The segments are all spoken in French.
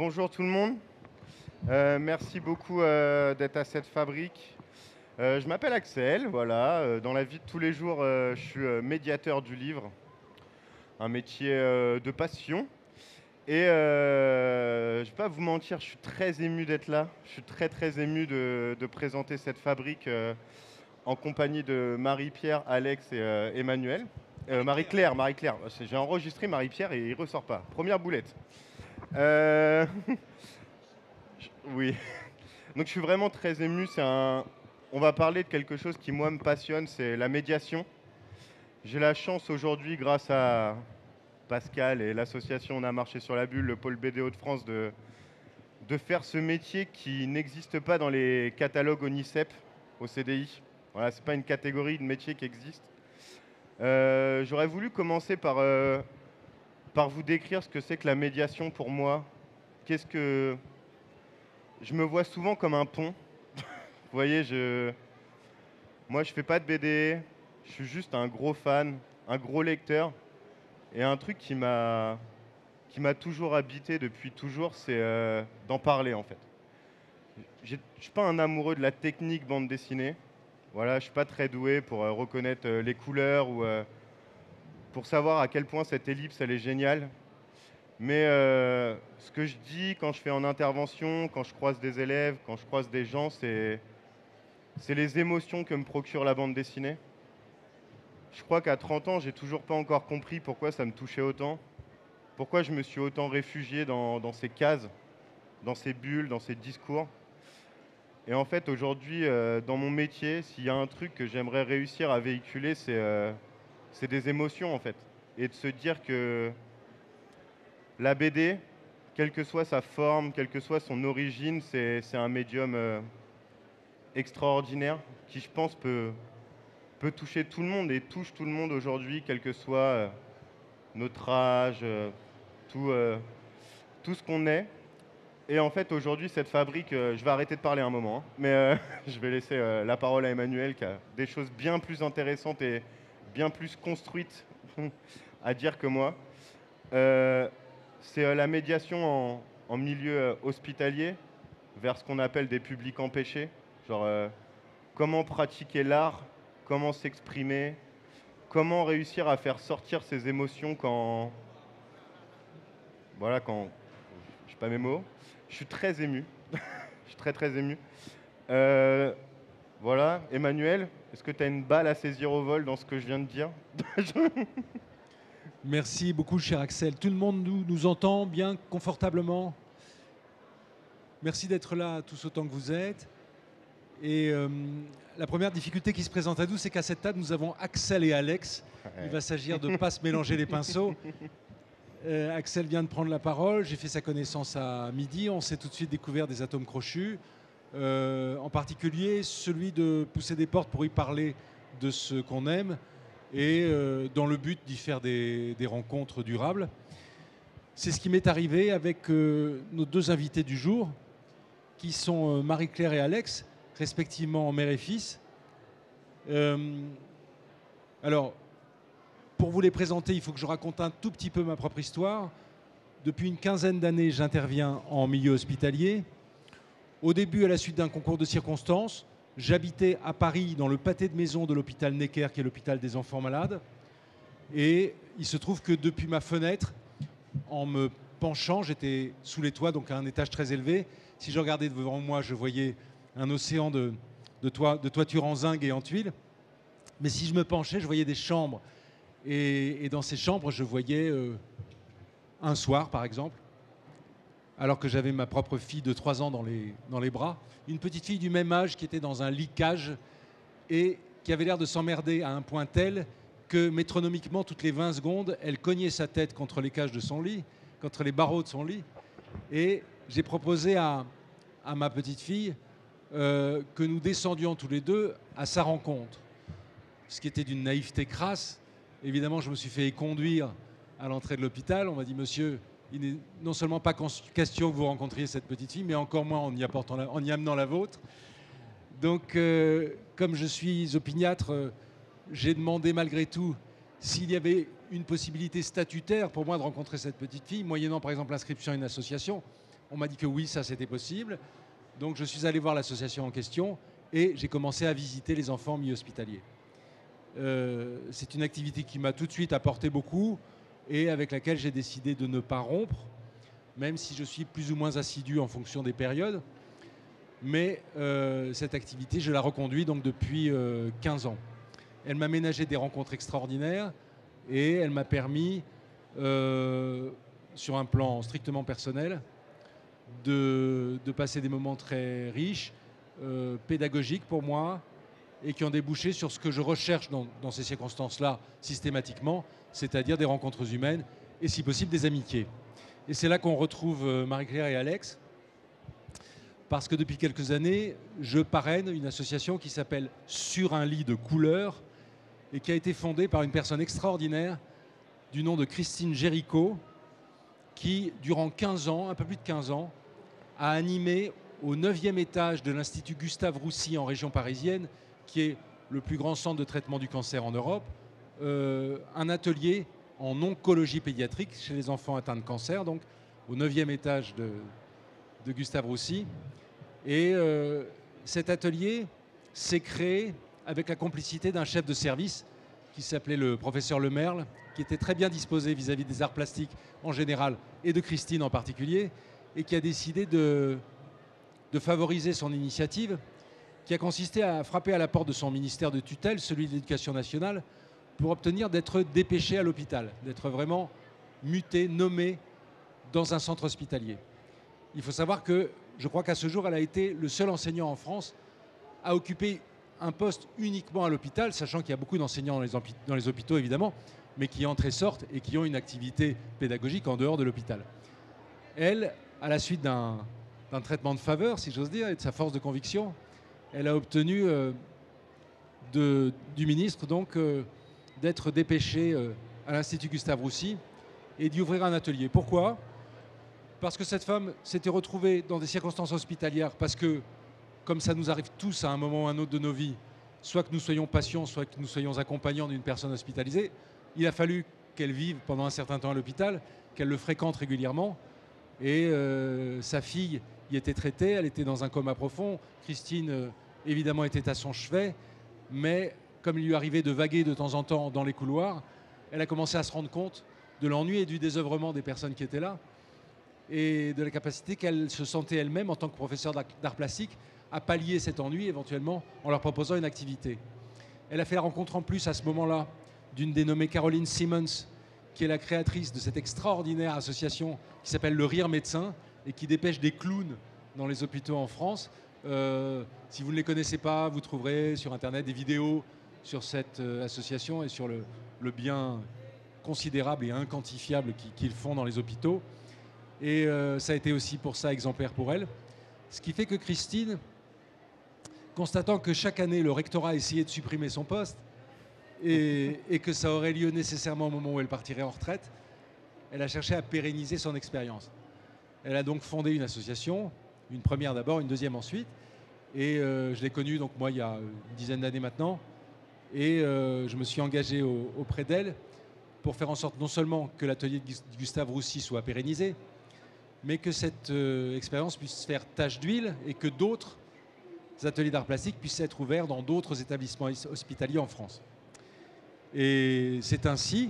Bonjour tout le monde. Merci beaucoup d'être à cette fabrique. Je m'appelle Axel, voilà. Dans la vie de tous les jours, je suis médiateur du livre, un métier de passion. Et je ne vais pas vous mentir, je suis très ému d'être là. Je suis très très ému de présenter cette fabrique en compagnie de Marie-Pierre, Alex et Emmanuel. Marie-Claire, Marie-Claire. J'ai enregistré Marie-Pierre et il ressort pas. Première boulette. Euh, Oui. Donc je suis vraiment très ému. On va parler de quelque chose qui moi me passionne, c'est la médiation. J'ai la chance aujourd'hui, grâce à Pascal et l'association On a marché sur la bulle, le pôle BDO de France, de faire ce métier qui n'existe pas dans les catalogues ONICEP, au CDI. Voilà, c'est pas une catégorie de métier qui existe. J'aurais voulu commencer par vous décrire ce que c'est que la médiation pour moi. Qu'est-ce que Je me vois souvent comme un pont. Vous voyez, moi, je fais pas de BD. Je suis juste un gros fan, un gros lecteur. Et un truc qui m'a toujours habité depuis toujours, c'est d'en parler, en fait. Je suis pas un amoureux de la technique bande dessinée. Voilà, je suis pas très doué pour reconnaître les couleurs ou pour savoir à quel point cette ellipse, elle est géniale. Mais ce que je dis quand je fais en intervention, quand je croise des élèves, quand je croise des gens, c'est les émotions que me procure la bande dessinée. Je crois qu'à 30 ans, j'ai toujours pas encore compris pourquoi ça me touchait autant, pourquoi je me suis autant réfugié dans ces cases, dans ces bulles, dans ces discours. Et en fait, aujourd'hui, dans mon métier, s'il y a un truc que j'aimerais réussir à véhiculer, c'est des émotions, en fait. Et de se dire que la BD, quelle que soit sa forme, quelle que soit son origine, c'est un médium extraordinaire qui, je pense, peut toucher tout le monde et touche tout le monde aujourd'hui, quel que soit notre âge, tout, tout ce qu'on est. Et en fait, aujourd'hui, cette fabrique, je vais arrêter de parler un moment, hein, mais je vais laisser la parole à Emmanuel qui a des choses bien plus intéressantes et bien plus construites à dire que moi. Euh, c'est la médiation en milieu hospitalier vers ce qu'on appelle des publics empêchés. Genre, comment pratiquer l'art, comment s'exprimer, comment réussir à faire sortir ses émotions quand, je sais pas mes mots. Je suis très ému. Je suis très très ému. Euh, voilà, Emmanuel, est-ce que tu as une balle à saisir au vol dans ce que je viens de dire? Merci beaucoup, cher Axel. Tout le monde nous entend bien confortablement. Merci d'être là tous autant que vous êtes. Et la première difficulté qui se présente à nous, c'est qu'à cette table, nous avons Axel et Alex. Il va s'agir de ne pas se mélanger les pinceaux. Axel vient de prendre la parole. J'ai fait sa connaissance à midi. On s'est tout de suite découvert des atomes crochus. En particulier, celui de pousser des portes pour y parler de ce qu'on aime et dans le but d'y faire des rencontres durables. C'est ce qui m'est arrivé avec nos deux invités du jour, qui sont Marie-Claire et Alex, respectivement mère et fils. Alors, pour vous les présenter, il faut que je raconte un tout petit peu ma propre histoire. Depuis une quinzaine d'années, j'interviens en milieu hospitalier. Au début, à la suite d'un concours de circonstances, j'habitais à Paris, dans le pâté de maison de l'hôpital Necker, qui est l'hôpital des enfants malades. Et il se trouve que depuis ma fenêtre, en me penchant, j'étais sous les toits, donc à un étage très élevé. Si je regardais devant moi, je voyais un océan de toitures en zinc et en tuiles. Mais si je me penchais, je voyais des chambres. Et dans ces chambres, je voyais un soir, par exemple, alors que j'avais ma propre fille de 3 ans dans les bras, une petite fille du même âge qui était dans un lit cage et qui avait l'air de s'emmerder à un point tel que métronomiquement, toutes les 20 secondes, elle cognait sa tête contre les cages de son lit, contre les barreaux de son lit. Et j'ai proposé à ma petite fille que nous descendions tous les deux à sa rencontre. Ce qui était d'une naïveté crasse. Évidemment, je me suis fait conduire à l'entrée de l'hôpital. On m'a dit, monsieur, il n'est non seulement pas question que vous rencontriez cette petite fille, mais encore moins en y amenant la vôtre. Donc, comme je suis opiniâtre, j'ai demandé malgré tout s'il y avait une possibilité statutaire pour moi de rencontrer cette petite fille, moyennant par exemple l'inscription à une association. On m'a dit que oui, ça c'était possible. Donc je suis allé voir l'association en question et j'ai commencé à visiter les enfants mi-hospitaliers. C'est une activité qui m'a tout de suite apporté beaucoup et avec laquelle j'ai décidé de ne pas rompre, même si je suis plus ou moins assidu en fonction des périodes. Mais cette activité, je la reconduis donc depuis 15 ans. Elle m'a ménagé des rencontres extraordinaires et elle m'a permis, sur un plan strictement personnel, de passer des moments très riches, pédagogiques pour moi, et qui ont débouché sur ce que je recherche dans ces circonstances-là systématiquement, c'est-à-dire des rencontres humaines et si possible des amitiés. Et c'est là qu'on retrouve Marie-Claire et Alex, parce que depuis quelques années, je parraine une association qui s'appelle Sur un lit de couleurs et qui a été fondée par une personne extraordinaire du nom de Christine Géricault, qui, durant 15 ans, un peu plus de 15 ans, a animé au 9e étage de l'Institut Gustave Roussy en région parisienne, qui est le plus grand centre de traitement du cancer en Europe, un atelier en oncologie pédiatrique chez les enfants atteints de cancer, donc au 9e étage de Gustave Roussy. Et cet atelier s'est créé avec la complicité d'un chef de service qui s'appelait le professeur Lemerle, qui était très bien disposé vis-à-vis des arts plastiques en général et de Christine en particulier, et qui a décidé de favoriser son initiative, qui a consisté à frapper à la porte de son ministère de tutelle, celui de l'Éducation nationale, pour obtenir d'être dépêché à l'hôpital, d'être vraiment muté, nommé dans un centre hospitalier. Il faut savoir que je crois qu'à ce jour, elle a été le seul enseignant en France à occuper un poste uniquement à l'hôpital, sachant qu'il y a beaucoup d'enseignants dans les hôpitaux, évidemment, mais qui entrent et sortent et qui ont une activité pédagogique en dehors de l'hôpital. Elle, à la suite d'un traitement de faveur, si j'ose dire, et de sa force de conviction, elle a obtenu du ministre donc d'être dépêchée à l'Institut Gustave Roussy et d'y ouvrir un atelier. Pourquoi ? Parce que cette femme s'était retrouvée dans des circonstances hospitalières, parce que, comme ça nous arrive tous à un moment ou à un autre de nos vies, soit que nous soyons patients, soit que nous soyons accompagnants d'une personne hospitalisée, il a fallu qu'elle vive pendant un certain temps à l'hôpital, qu'elle le fréquente régulièrement. Et sa fille y était traitée, elle était dans un coma profond. Christine, évidemment, était à son chevet, mais comme il lui arrivait de vaguer de temps en temps dans les couloirs, elle a commencé à se rendre compte de l'ennui et du désœuvrement des personnes qui étaient là, et de la capacité qu'elle se sentait elle-même, en tant que professeure d'art plastique, à pallier cet ennui éventuellement en leur proposant une activité. Elle a fait la rencontre en plus à ce moment-là d'une dénommée Caroline Simmons, qui est la créatrice de cette extraordinaire association qui s'appelle Le Rire Médecin et qui dépêche des clowns dans les hôpitaux en France. Si vous ne les connaissez pas, vous trouverez sur Internet des vidéos sur cette association et sur le bien considérable et inquantifiable qu'ils font dans les hôpitaux. Et ça a été aussi pour ça exemplaire pour elle. Ce qui fait que Christine, constatant que chaque année le rectorat essayait de supprimer son poste et que ça aurait lieu nécessairement au moment où elle partirait en retraite, elle a cherché à pérenniser son expérience. Elle a donc fondé une association, une première d'abord, une deuxième ensuite. Et je l'ai connue donc moi il y a une dizaine d'années maintenant. Et je me suis engagé auprès d'elle pour faire en sorte non seulement que l'atelier de Gustave Roussy soit pérennisé, mais que cette expérience puisse faire tache d'huile et que d'autres ateliers d'art plastique puissent être ouverts dans d'autres établissements hospitaliers en France. Et c'est ainsi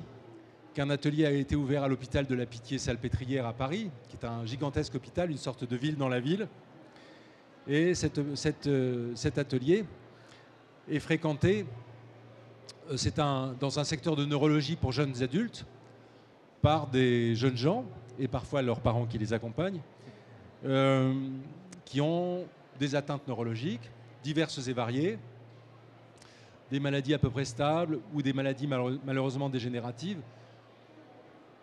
qu'un atelier a été ouvert à l'hôpital de la Pitié-Salpêtrière à Paris, qui est un gigantesque hôpital, une sorte de ville dans la ville. Et cet atelier est fréquenté, dans un secteur de neurologie pour jeunes adultes, par des jeunes gens, et parfois leurs parents qui les accompagnent, qui ont des atteintes neurologiques diverses et variées, des maladies à peu près stables ou des maladies malheureusement dégénératives,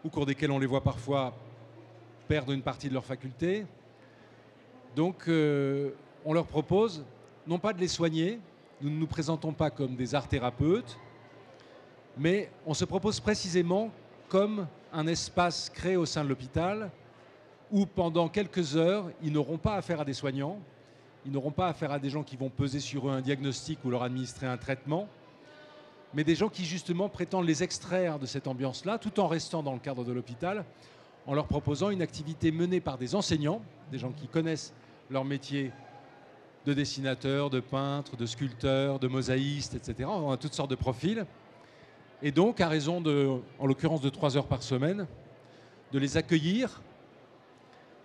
au cours desquelles on les voit parfois perdre une partie de leurs facultés. Donc on leur propose non pas de les soigner, nous ne nous présentons pas comme des art thérapeutes, mais on se propose précisément comme un espace créé au sein de l'hôpital où pendant quelques heures, ils n'auront pas affaire à des soignants, ils n'auront pas affaire à des gens qui vont peser sur eux un diagnostic ou leur administrer un traitement, mais des gens qui justement prétendent les extraire de cette ambiance-là, tout en restant dans le cadre de l'hôpital, en leur proposant une activité menée par des enseignants, des gens qui connaissent leur métier de dessinateur, de peintre, de sculpteur, de mosaïste, etc. On a toutes sortes de profils. Et donc, à raison en l'occurrence de 3 heures par semaine, de les accueillir,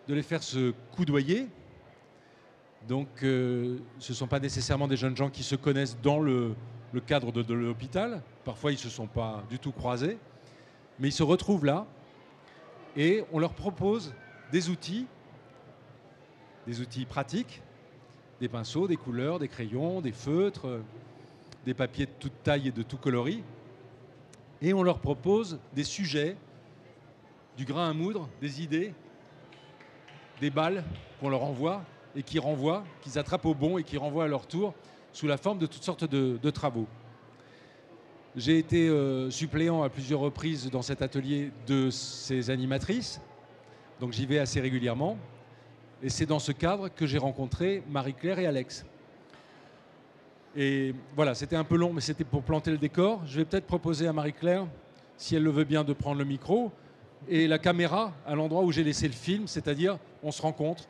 de les faire se coudoyer. Donc, ce ne sont pas nécessairement des jeunes gens qui se connaissent dans le cadre de l'hôpital. Parfois, ils ne se sont pas du tout croisés. Mais ils se retrouvent là et on leur propose des outils pratiques, des pinceaux, des couleurs, des crayons, des feutres, des papiers de toute taille et de tout coloris. Et on leur propose des sujets, du grain à moudre, des idées, des balles qu'on leur envoie et qu'ils attrapent au bond et qui renvoient à leur tour sous la forme de toutes sortes de travaux. J'ai été suppléant à plusieurs reprises dans cet atelier de ces animatrices, donc j'y vais assez régulièrement. Et c'est dans ce cadre que j'ai rencontré Marie-Claire et Alex. Et voilà, c'était un peu long, mais c'était pour planter le décor. Je vais peut-être proposer à Marie-Claire, si elle le veut bien, de prendre le micro et la caméra à l'endroit où j'ai laissé le film, c'est-à-dire on se rencontre.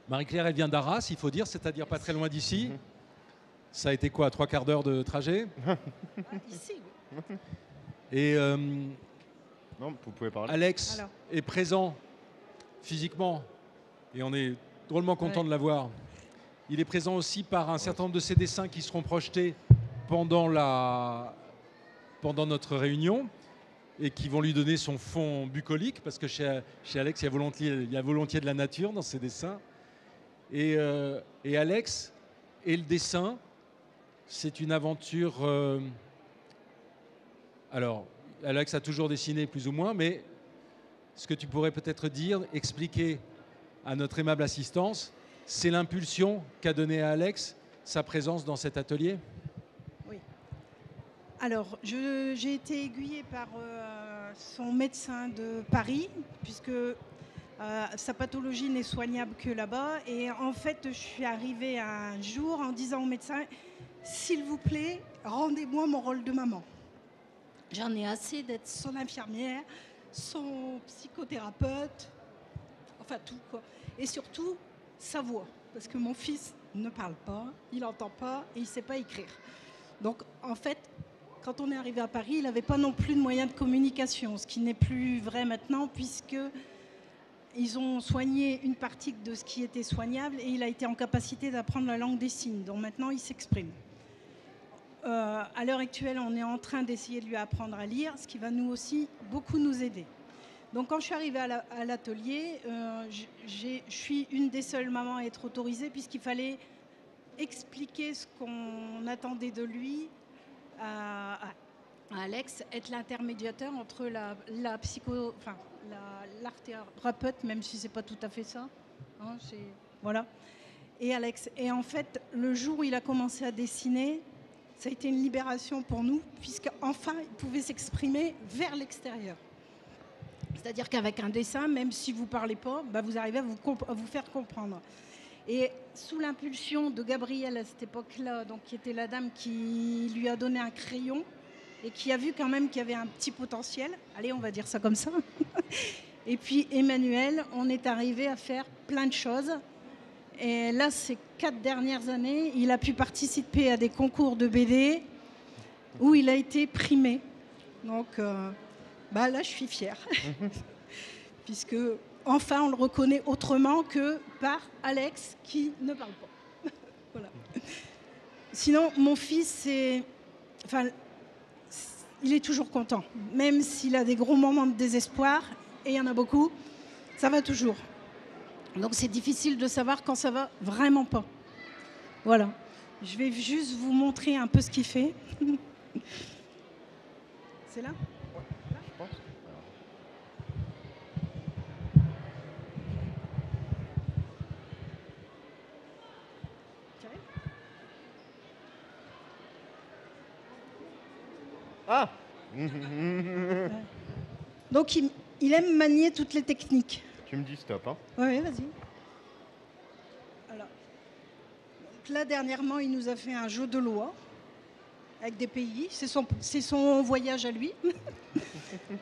Marie-Claire, elle vient d'Arras, il faut dire, c'est-à-dire pas très loin d'ici. Ça a été quoi, 3/4 d'heure de trajet? Ici, oui. Et Non, vous pouvez parler. Alex est présent physiquement et on est drôlement content de l'avoir. Il est présent aussi par un certain nombre de ses dessins qui seront projetés pendant notre réunion et qui vont lui donner son fond bucolique, parce que chez Alex, il y a volontiers de la nature dans ses dessins. Et Alex et le dessin, c'est une aventure... Alors, Alex a toujours dessiné plus ou moins, mais ce que tu pourrais peut-être dire, expliquer à notre aimable assistance, c'est l'impulsion qu'a donnée à Alex sa présence dans cet atelier? Oui. Alors, j'ai été aiguillée par son médecin de Paris, puisque sa pathologie n'est soignable que là-bas. Et en fait, je suis arrivée un jour en disant au médecin, s'il vous plaît, rendez-moi mon rôle de maman. J'en ai assez d'être son infirmière, son psychothérapeute, enfin tout quoi. Et surtout, sa voix. Parce que mon fils ne parle pas, il n'entend pas et il ne sait pas écrire. Donc en fait, quand on est arrivé à Paris, il n'avait pas non plus de moyens de communication, ce qui n'est plus vrai maintenant puisque ils ont soigné une partie de ce qui était soignable et il a été en capacité d'apprendre la langue des signes. Donc maintenant, il s'exprime. À l'heure actuelle, on est en train d'essayer de lui apprendre à lire, ce qui va nous aussi beaucoup nous aider. Donc quand je suis arrivée à l'atelier, je suis une des seules mamans à être autorisée puisqu'il fallait expliquer ce qu'on attendait de lui à Alex, être l'intermédiateur entre l'art thérapeute, même si c'est pas tout à fait ça, hein, voilà, et Alex. Et en fait, le jour où il a commencé à dessiner, ça a été une libération pour nous, puisqu'enfin, il pouvait s'exprimer vers l'extérieur. C'est-à-dire qu'avec un dessin, même si vous ne parlez pas, vous arrivez à vous faire comprendre. Et sous l'impulsion de Gabrielle à cette époque-là, donc, qui était la dame qui lui a donné un crayon et qui a vu quand même qu'il y avait un petit potentiel, allez, on va dire ça comme ça. Et puis Emmanuel, on est arrivé à faire plein de choses. Et là, ces 4 dernières années, il a pu participer à des concours de BD où il a été primé. Donc là, je suis fière. Puisque, enfin, on le reconnaît autrement que par Alex qui ne parle pas. Voilà. Sinon, mon fils, il est toujours content. Même s'il a des gros moments de désespoir, et il y en a beaucoup, ça va toujours. Donc c'est difficile de savoir quand ça va vraiment pas. Voilà. Je vais juste vous montrer un peu ce qu'il fait. C'est là ? Ouais, je pense. Ah. Donc il aime manier toutes les techniques. Tu me dis stop, hein. Oui, vas-y. Alors, donc là, dernièrement, il nous a fait un jeu de loi. avec des pays. C'est son voyage à lui.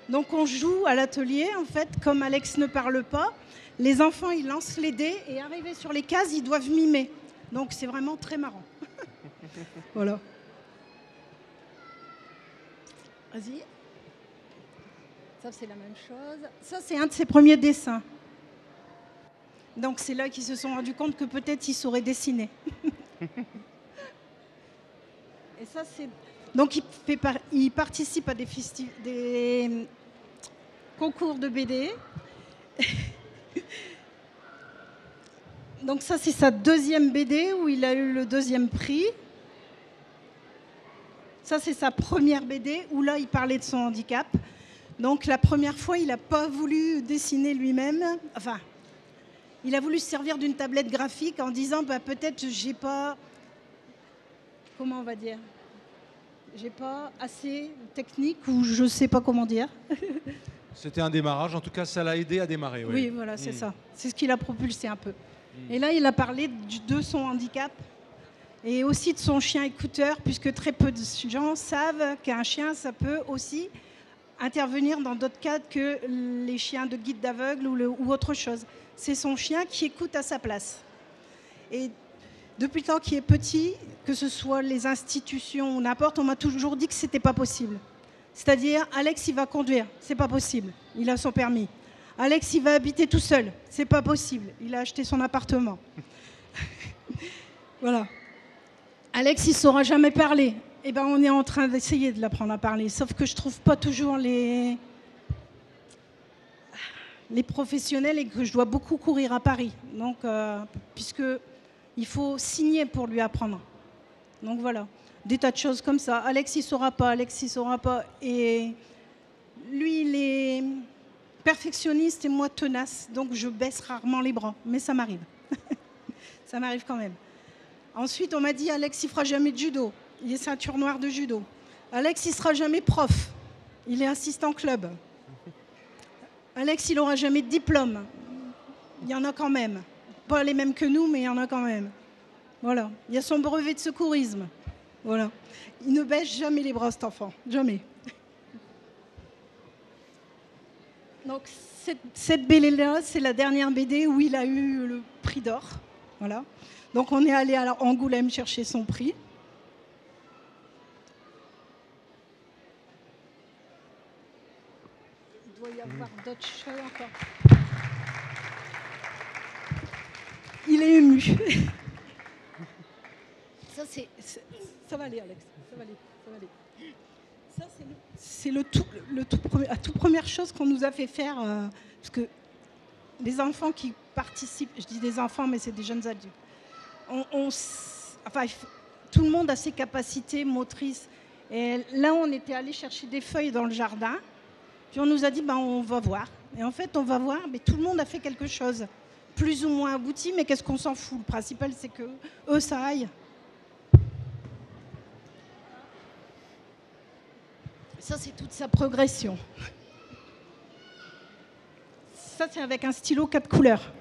Donc on joue à l'atelier, en fait, comme Alex ne parle pas. Les enfants, ils lancent les dés et arrivés sur les cases, ils doivent mimer. Donc c'est vraiment très marrant. Voilà. Vas-y. Ça, c'est la même chose. Ça, c'est un de ses premiers dessins. Donc c'est là qu'ils se sont rendus compte que peut-être ils sauraient dessiner. Et ça, c'est... Donc il participe à des concours de BD. Donc ça, c'est sa deuxième BD où il a eu le deuxième prix. Ça, c'est sa première BD où là, il parlait de son handicap. Donc la première fois, il n'a pas voulu dessiner lui-même. Enfin, il a voulu se servir d'une tablette graphique en disant bah, peut-être j'ai pas... Comment on va dire ? J'ai pas assez technique ou je sais pas comment dire. C'était un démarrage, en tout cas ça l'a aidé à démarrer. Oui, oui voilà, c'est ça. C'est ce qui l'a propulsé un peu. Et là, il a parlé de son handicap et aussi de son chien écouteur, puisque très peu de gens savent qu'un chien, ça peut aussi intervenir dans d'autres cadres que les chiens de guide d'aveugle ou autre chose. C'est son chien qui écoute à sa place. Et depuis le temps qu'il est petit, que ce soit les institutions ou n'importe, on m'a toujours dit que ce n'était pas possible. C'est-à-dire, Alex, il va conduire, c'est pas possible, il a son permis. Alex, il va habiter tout seul, c'est pas possible, il a acheté son appartement. Voilà. Alex, il ne saura jamais parler. Eh ben, on est en train d'essayer de l'apprendre à parler, sauf que je trouve pas toujours les professionnels et que je dois beaucoup courir à Paris. Donc, puisque il faut signer pour lui apprendre. Donc voilà, des tas de choses comme ça. Alex, il ne saura pas, Alex, il ne saura pas. Et lui, il est perfectionniste et moi tenace, donc je baisse rarement les bras, mais ça m'arrive. Ça m'arrive quand même. Ensuite, on m'a dit, Alex, il ne fera jamais de judo. Il est ceinture noire de judo. Alex, il ne sera jamais prof. Il est assistant club. Alex, il n'aura jamais de diplôme. Il y en a quand même. Pas les mêmes que nous, mais il y en a quand même. Voilà. Il y a son brevet de secourisme. Voilà. Il ne baisse jamais les bras, cet enfant. Jamais. Donc, cette BD-là, c'est la dernière BD où il a eu le prix d'or. Voilà. Donc, on est allé à Angoulême chercher son prix. Il doit y avoir d'autres choses encore. Il est ému. Ça va aller, Alex. Ça va aller. Ça, c'est la toute première chose qu'on nous a fait faire. Parce que les enfants qui participent, je dis des enfants, mais c'est des jeunes adultes. Tout le monde a ses capacités motrices. Et là, on était allé chercher des feuilles dans le jardin. Puis on nous a dit, on va voir. Et en fait, on va voir, mais tout le monde a fait quelque chose. Plus ou moins abouti, mais qu'est-ce qu'on s'en fout? Le principal, c'est que eux, ça aille. Ça, c'est toute sa progression. Ça, c'est avec un stylo 4 couleurs.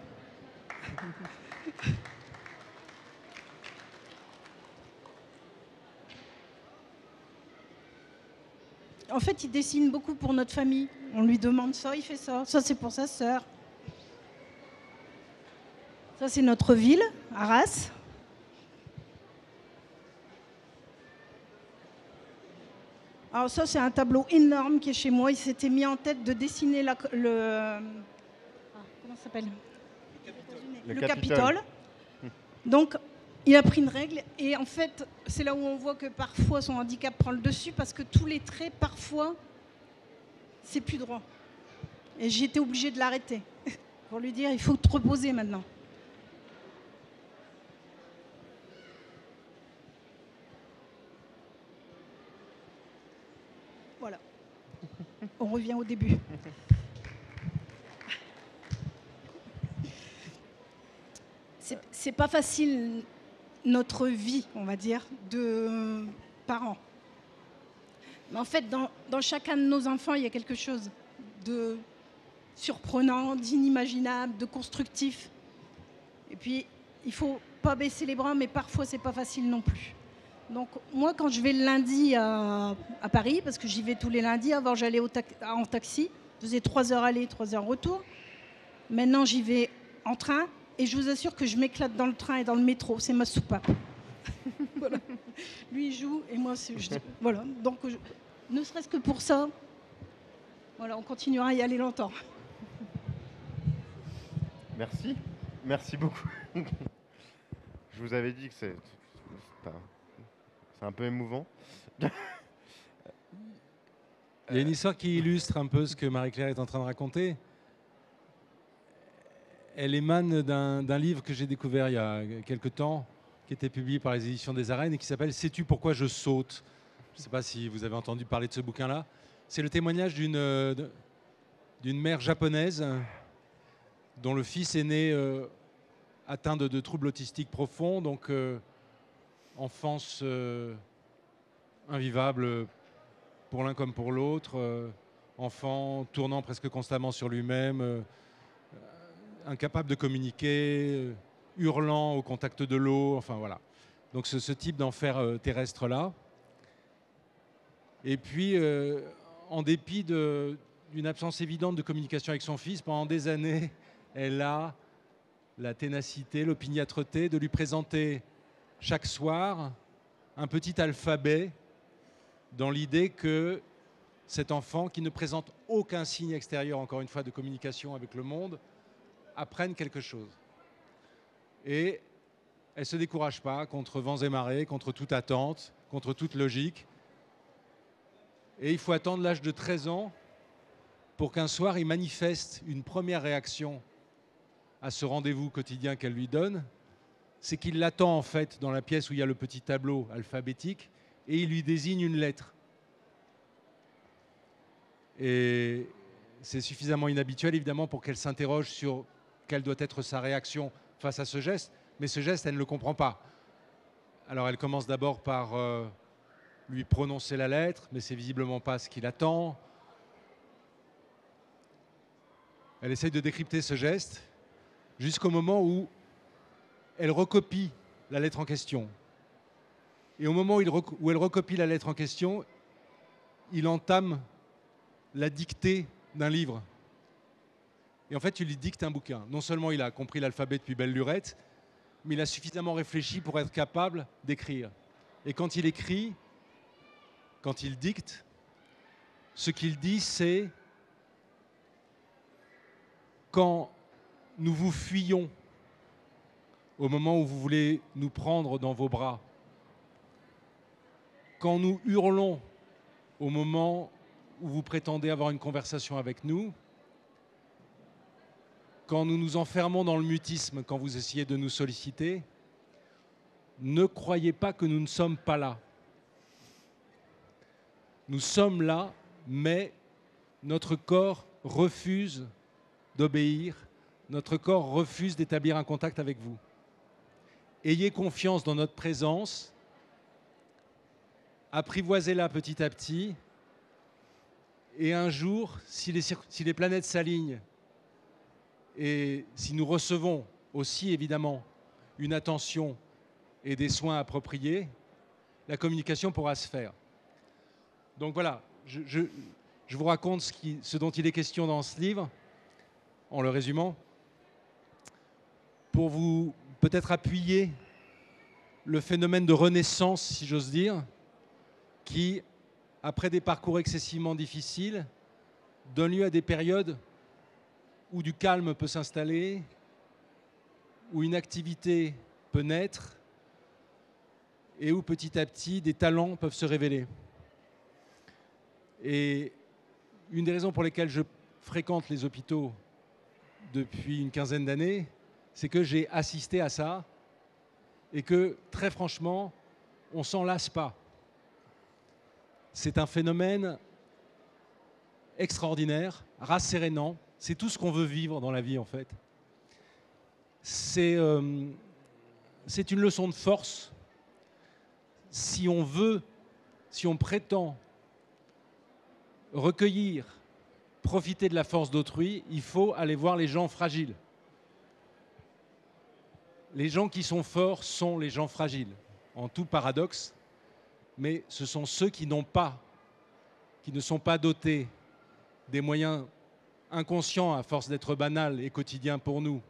En fait, il dessine beaucoup pour notre famille. On lui demande ça, il fait ça. Ça, c'est pour sa sœur. Ça, c'est notre ville, Arras. Alors ça, c'est un tableau énorme qui est chez moi. Il s'était mis en tête de dessiner comment ça s'appelle ? Le Capitole. Donc, il a pris une règle. Et en fait, c'est là où on voit que parfois son handicap prend le dessus parce que tous les traits, parfois, c'est plus droit. Et j'ai été obligée de l'arrêter pour lui dire, il faut te reposer maintenant. Voilà. On revient au début. C'est pas facile notre vie, on va dire, de parents. Mais en fait, dans chacun de nos enfants, il y a quelque chose de surprenant, d'inimaginable, de constructif. Et puis, il faut pas baisser les bras, mais parfois, c'est pas facile non plus. Donc moi, quand je vais le lundi à Paris, parce que j'y vais tous les lundis, avant j'allais en taxi, je faisais 3 heures aller, 3 heures retour. Maintenant j'y vais en train et je vous assure que je m'éclate dans le train et dans le métro, c'est ma soupape. Voilà. Lui il joue et moi voilà. Donc ne serait-ce que pour ça, voilà, on continuera à y aller longtemps. Merci, merci beaucoup. Je vous avais dit que c'est un peu émouvant. Il y a une histoire qui illustre un peu ce que Marie-Claire est en train de raconter. Elle émane d'un livre que j'ai découvert il y a quelque temps, qui était publié par les éditions des Arènes et qui s'appelle « Sais-tu pourquoi je saute ?» Je ne sais pas si vous avez entendu parler de ce bouquin-là. C'est le témoignage d'une mère japonaise dont le fils est né atteint de troubles autistiques profonds, donc enfance invivable pour l'un comme pour l'autre, enfant tournant presque constamment sur lui-même, incapable de communiquer, hurlant au contact de l'eau, enfin voilà. Donc ce type d'enfer terrestre-là. Et puis, en dépit d'une absence évidente de communication avec son fils, pendant des années, elle a la ténacité, l'opiniâtreté de lui présenter chaque soir un petit alphabet dans l'idée que cet enfant, qui ne présente aucun signe extérieur, encore une fois, de communication avec le monde, apprenne quelque chose. Et elle ne se décourage pas contre vents et marées, contre toute attente, contre toute logique. Et il faut attendre l'âge de 13 ans pour qu'un soir, il manifeste une première réaction à ce rendez-vous quotidien qu'elle lui donne. C'est qu'il l'attend en fait dans la pièce où il y a le petit tableau alphabétique et il lui désigne une lettre. Et c'est suffisamment inhabituel évidemment pour qu'elle s'interroge sur quelle doit être sa réaction face à ce geste, mais ce geste, elle ne le comprend pas. Alors elle commence d'abord par lui prononcer la lettre, mais c'est visiblement pas ce qu'il attend. Elle essaye de décrypter ce geste jusqu'au moment où elle recopie la lettre en question. Et au moment où elle recopie la lettre en question, il entame la dictée d'un livre. Et en fait, il lui dicte un bouquin. Non seulement il a compris l'alphabet depuis belle lurette, mais il a suffisamment réfléchi pour être capable d'écrire. Et quand il écrit, quand il dicte, ce qu'il dit, c'est « Quand nous vous fuyons au moment où vous voulez nous prendre dans vos bras, quand nous hurlons au moment où vous prétendez avoir une conversation avec nous, quand nous nous enfermons dans le mutisme, quand vous essayez de nous solliciter, ne croyez pas que nous ne sommes pas là. Nous sommes là, mais notre corps refuse d'obéir, notre corps refuse d'établir un contact avec vous. Ayez confiance dans notre présence, apprivoisez-la petit à petit, et un jour, si les planètes s'alignent, et si nous recevons aussi évidemment une attention et des soins appropriés, la communication pourra se faire. Donc voilà, je vous raconte ce dont il est question dans ce livre, en le résumant, pour vous peut-être appuyer le phénomène de renaissance, si j'ose dire, qui, après des parcours excessivement difficiles, donne lieu à des périodes où du calme peut s'installer, où une activité peut naître et où petit à petit des talents peuvent se révéler. Et une des raisons pour lesquelles je fréquente les hôpitaux depuis une quinzaine d'années, c'est que j'ai assisté à ça et que, très franchement, on ne s'en lasse pas. C'est un phénomène extraordinaire, rassérénant. C'est tout ce qu'on veut vivre dans la vie, en fait. C'est une leçon de force. Si on veut, si on prétend recueillir, profiter de la force d'autrui, il faut aller voir les gens fragiles. Les gens qui sont forts sont les gens fragiles. En tout paradoxe, mais ce sont ceux qui ne sont pas dotés des moyens inconscients, à force d'être banals et quotidiens pour nous,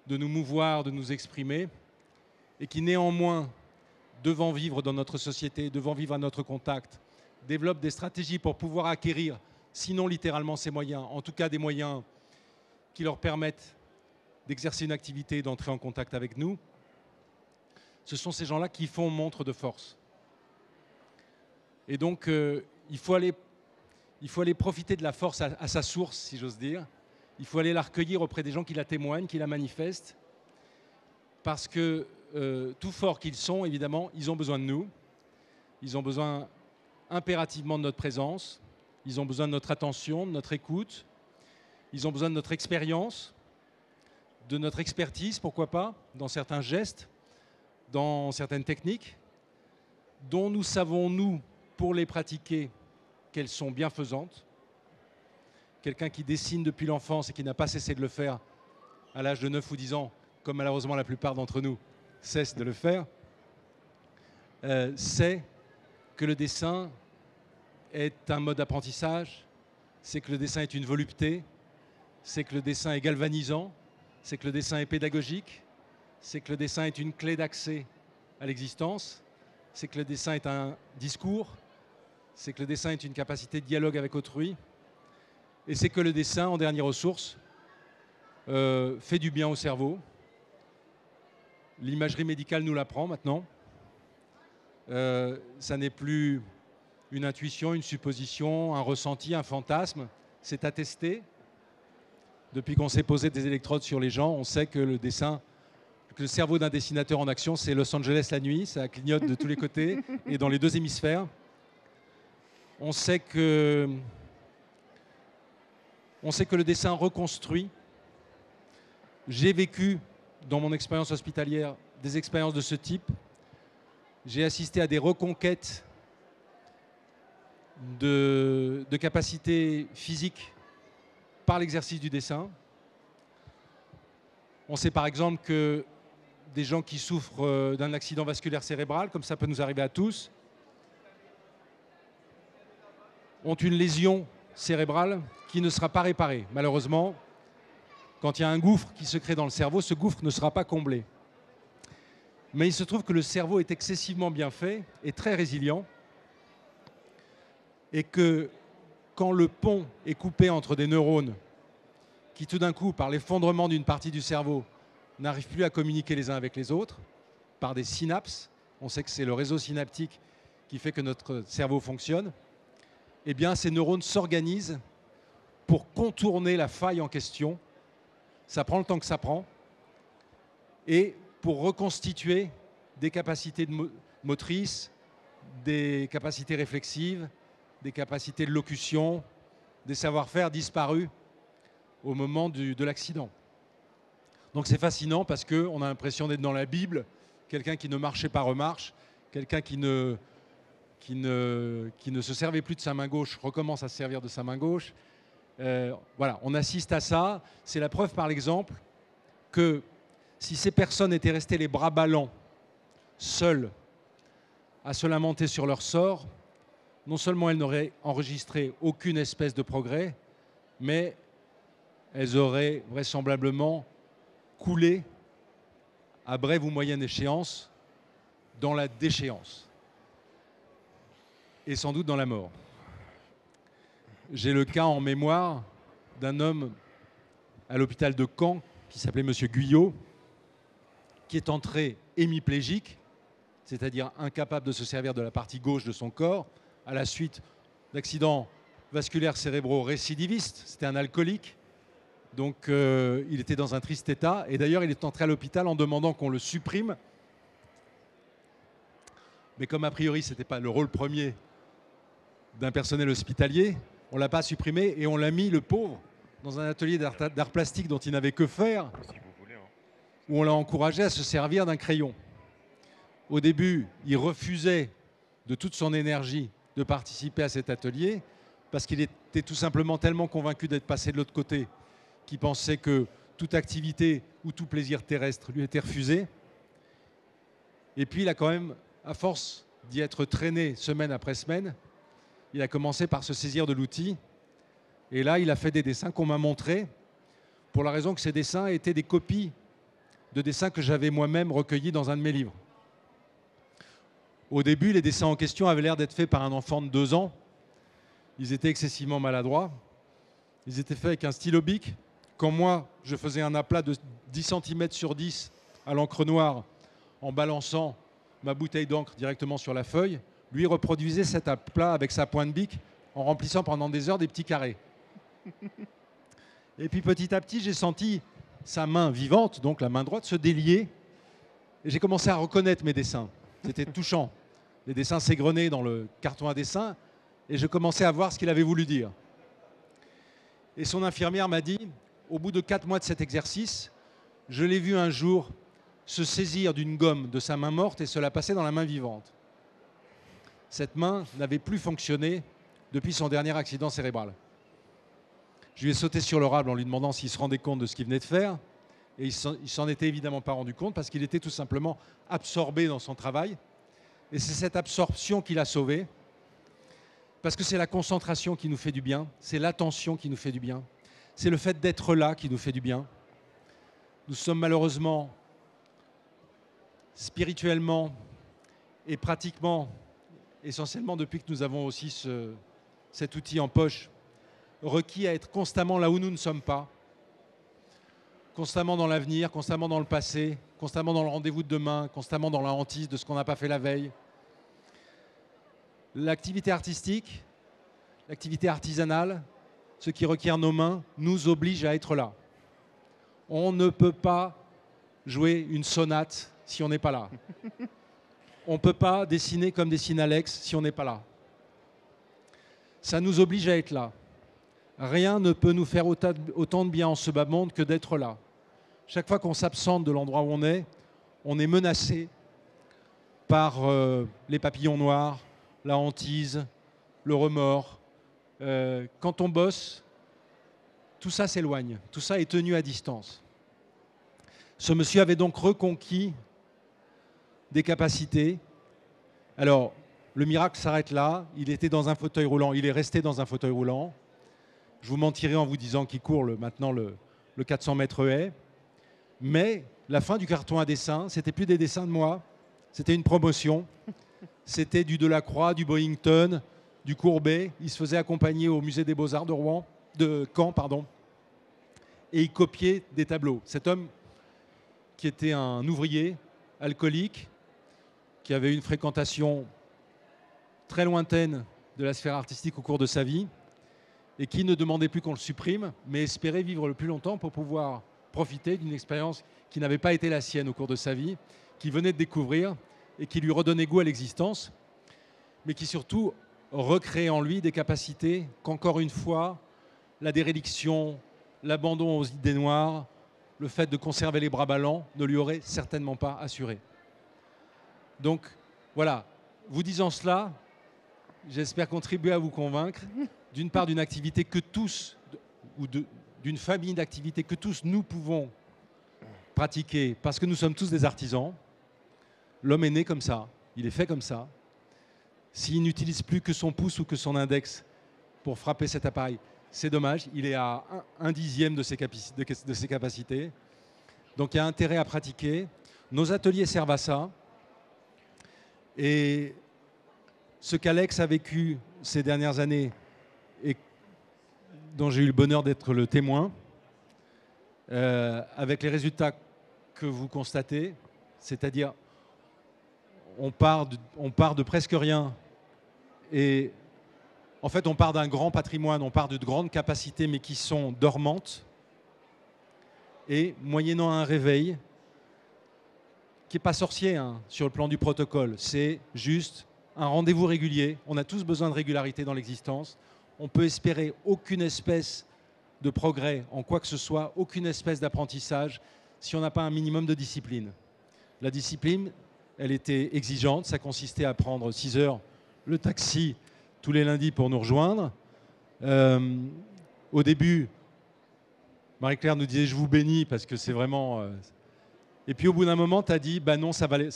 de nous mouvoir, de nous exprimer, et qui néanmoins, devant vivre dans notre société, devant vivre à notre contact, développent des stratégies pour pouvoir acquérir, sinon littéralement ces moyens, en tout cas des moyens qui leur permettent d'exercer une activité et d'entrer en contact avec nous. Ce sont ces gens-là qui font montre de force. Et donc, il faut aller profiter de la force à sa source, si j'ose dire. Il faut aller la recueillir auprès des gens qui la témoignent, qui la manifestent. Parce que, tout forts qu'ils sont, évidemment, ils ont besoin de nous. Ils ont besoin impérativement de notre présence. Ils ont besoin de notre attention, de notre écoute. Ils ont besoin de notre expérience, de notre expertise, pourquoi pas, dans certains gestes, dans certaines techniques, dont nous savons, nous, pour les pratiquer, qu'elles sont bienfaisantes. Quelqu'un qui dessine depuis l'enfance et qui n'a pas cessé de le faire à l'âge de 9 ou 10 ans, comme malheureusement la plupart d'entre nous cessent de le faire, sait que le dessin est un mode d'apprentissage, c'est que le dessin est une volupté, c'est que le dessin est galvanisant, c'est que le dessin est pédagogique, c'est que le dessin est une clé d'accès à l'existence, c'est que le dessin est un discours, c'est que le dessin est une capacité de dialogue avec autrui, et c'est que le dessin, en dernière ressource, fait du bien au cerveau. L'imagerie médicale nous l'apprend maintenant. Ça n'est plus une intuition, une supposition, un ressenti, un fantasme. C'est attesté. Depuis qu'on s'est posé des électrodes sur les gens, on sait que le dessin, que le cerveau d'un dessinateur en action, c'est Los Angeles la nuit, ça clignote de tous les côtés et dans les deux hémisphères. On sait que le dessin reconstruit. J'ai vécu, dans mon expérience hospitalière, des expériences de ce type. J'ai assisté à des reconquêtes de capacités physiques par l'exercice du dessin. On sait par exemple que des gens qui souffrent d'un accident vasculaire cérébral, comme ça peut nous arriver à tous, ont une lésion cérébrale qui ne sera pas réparée. Malheureusement, quand il y a un gouffre qui se crée dans le cerveau, ce gouffre ne sera pas comblé. Mais il se trouve que le cerveau est excessivement bien fait et très résilient, et que quand le pont est coupé entre des neurones qui tout d'un coup, par l'effondrement d'une partie du cerveau, n'arrivent plus à communiquer les uns avec les autres, par des synapses, on sait que c'est le réseau synaptique qui fait que notre cerveau fonctionne, eh bien ces neurones s'organisent pour contourner la faille en question. Ça prend le temps que ça prend, et pour reconstituer des capacités motrices, des capacités réflexives, des capacités de locution, des savoir-faire disparus au moment de l'accident. Donc c'est fascinant parce qu'on a l'impression d'être dans la Bible, quelqu'un qui ne marchait pas remarche, quelqu'un qui ne se servait plus de sa main gauche recommence à se servir de sa main gauche. Voilà, on assiste à ça. C'est la preuve par l'exemple que si ces personnes étaient restées les bras ballants, seules, à se lamenter sur leur sort, non seulement elles n'auraient enregistré aucune espèce de progrès, mais elles auraient vraisemblablement coulé à brève ou moyenne échéance dans la déchéance et sans doute dans la mort. J'ai le cas en mémoire d'un homme à l'hôpital de Caen qui s'appelait M. Guyot, qui est entré hémiplégique, c'est-à-dire incapable de se servir de la partie gauche de son corps, à la suite d'accidents vasculaires cérébraux récidivistes. C'était un alcoolique, donc il était dans un triste état. Et d'ailleurs, il est entré à l'hôpital en demandant qu'on le supprime. Mais comme a priori, ce n'était pas le rôle premier d'un personnel hospitalier, on ne l'a pas supprimé et on l'a mis, le pauvre, dans un atelier d'art plastique dont il n'avait que faire, où on l'a encouragé à se servir d'un crayon. Au début, il refusait de toute son énergie de participer à cet atelier parce qu'il était tout simplement tellement convaincu d'être passé de l'autre côté qu'il pensait que toute activité ou tout plaisir terrestre lui était refusé. Et puis il a quand même, à force d'y être traîné semaine après semaine, il a commencé par se saisir de l'outil. Et là, il a fait des dessins qu'on m'a montrés, pour la raison que ces dessins étaient des copies de dessins que j'avais moi-même recueillis dans un de mes livres. Au début, les dessins en question avaient l'air d'être faits par un enfant de 2 ans. Ils étaient excessivement maladroits. Ils étaient faits avec un stylo bic. Quand moi, je faisais un aplat de 10 cm sur 10 à l'encre noire en balançant ma bouteille d'encre directement sur la feuille, lui reproduisait cet aplat avec sa pointe bic en remplissant pendant des heures des petits carrés. Et puis petit à petit, j'ai senti sa main vivante, donc la main droite, se délier. Et j'ai commencé à reconnaître mes dessins. C'était touchant. Les dessins s'égrenaient dans le carton à dessin et je commençais à voir ce qu'il avait voulu dire. Et son infirmière m'a dit, au bout de 4 mois de cet exercice, je l'ai vu un jour se saisir d'une gomme de sa main morte et se la passer dans la main vivante. Cette main n'avait plus fonctionné depuis son dernier accident cérébral. Je lui ai sauté sur l'orable en lui demandant s'il se rendait compte de ce qu'il venait de faire. Et il s'en était évidemment pas rendu compte parce qu'il était tout simplement absorbé dans son travail. Et c'est cette absorption qui l'a sauvé. Parce que c'est la concentration qui nous fait du bien, c'est l'attention qui nous fait du bien, c'est le fait d'être là qui nous fait du bien. Nous sommes malheureusement, spirituellement et pratiquement, essentiellement depuis que nous avons aussi cet outil en poche, requis à être constamment là où nous ne sommes pas, constamment dans l'avenir, constamment dans le passé, constamment dans le rendez-vous de demain, constamment dans la hantise de ce qu'on n'a pas fait la veille. L'activité artistique, l'activité artisanale, ce qui requiert nos mains, nous oblige à être là. On ne peut pas jouer une sonate si on n'est pas là. On ne peut pas dessiner comme dessine Alex si on n'est pas là. Ça nous oblige à être là. Rien ne peut nous faire autant de bien en ce bas monde que d'être là. Chaque fois qu'on s'absente de l'endroit où on est menacé par les papillons noirs, la hantise, le remords. Quand on bosse, tout ça s'éloigne, tout ça est tenu à distance. Ce monsieur avait donc reconquis des capacités. Alors, le miracle s'arrête là, il était dans un fauteuil roulant, il est resté dans un fauteuil roulant. Je vous mentirais en vous disant qu'il court maintenant le 400 mètres haies. Mais la fin du carton à dessin, c'était plus des dessins de moi, c'était une promotion. C'était du Delacroix, du Boyington, du Courbet. Il se faisait accompagner au musée des Beaux-Arts de Caen. Et il copiait des tableaux. Cet homme, qui était un ouvrier alcoolique, qui avait une fréquentation très lointaine de la sphère artistique au cours de sa vie, et qui ne demandait plus qu'on le supprime, mais espérait vivre le plus longtemps pour pouvoir profiter d'une expérience qui n'avait pas été la sienne au cours de sa vie, qu'il venait de découvrir, et qui lui redonnait goût à l'existence, mais qui surtout recréait en lui des capacités qu'encore une fois, la déréliction, l'abandon aux idées noires, le fait de conserver les bras ballants ne lui aurait certainement pas assuré. Donc voilà, vous disant cela, j'espère contribuer à vous convaincre, d'une part d'une activité que tous, ou d'une famille d'activités que tous nous pouvons pratiquer, parce que nous sommes tous des artisans. L'homme est né comme ça, il est fait comme ça. S'il n'utilise plus que son pouce ou que son index pour frapper cet appareil, c'est dommage, il est à un dixième de ses capacités. Donc il y a intérêt à pratiquer. Nos ateliers servent à ça. Et ce qu'Alex a vécu ces dernières années et dont j'ai eu le bonheur d'être le témoin, avec les résultats que vous constatez, c'est-à-dire on part de presque rien et en fait on part d'un grand patrimoine, on part de grandes capacités mais qui sont dormantes et moyennant un réveil qui n'est pas sorcier sur le plan du protocole, c'est juste un rendez-vous régulier. On a tous besoin de régularité dans l'existence. On peut espérer aucune espèce de progrès en quoi que ce soit, aucune espèce d'apprentissage si on n'a pas un minimum de discipline. La discipline, elle était exigeante, ça consistait à prendre 6 heures le taxi tous les lundis pour nous rejoindre. Au début, Marie-Claire nous disait « je vous bénis » parce que c'est vraiment... Et puis au bout d'un moment, tu as dit bah « non, ça valait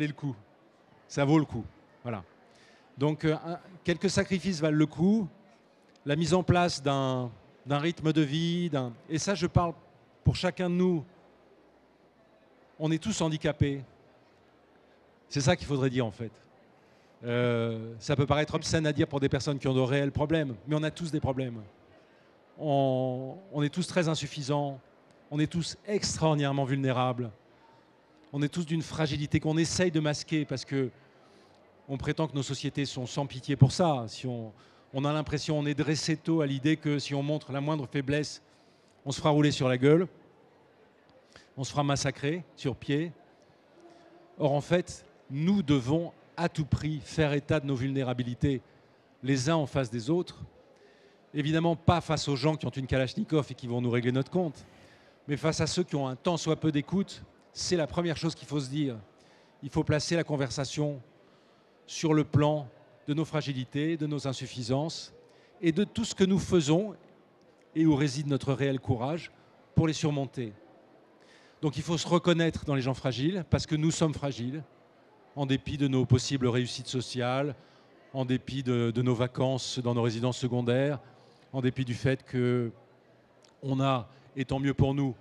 le coup ». Ça vaut le coup. Voilà. Donc, quelques sacrifices valent le coup. La mise en place d'un rythme de vie, et ça, je parle pour chacun de nous. On est tous handicapés. C'est ça qu'il faudrait dire, en fait. Ça peut paraître obscène à dire pour des personnes qui ont de réels problèmes, mais on a tous des problèmes. On est tous très insuffisants. On est tous extraordinairement vulnérables. On est tous d'une fragilité qu'on essaye de masquer parce que on prétend que nos sociétés sont sans pitié pour ça. Si on a l'impression, on est dressé tôt à l'idée que si on montre la moindre faiblesse, on se fera rouler sur la gueule, on se fera massacrer sur pied. Or, en fait, nous devons à tout prix faire état de nos vulnérabilités les uns en face des autres. Évidemment, pas face aux gens qui ont une Kalachnikov et qui vont nous régler notre compte, mais face à ceux qui ont un tant soit peu d'écoute. C'est la première chose qu'il faut se dire. Il faut placer la conversation sur le plan de nos fragilités, de nos insuffisances et de tout ce que nous faisons et où réside notre réel courage pour les surmonter. Donc il faut se reconnaître dans les gens fragiles parce que nous sommes fragiles, en dépit de nos possibles réussites sociales, en dépit de nos vacances dans nos résidences secondaires, en dépit du fait qu'on a, et tant mieux pour nous,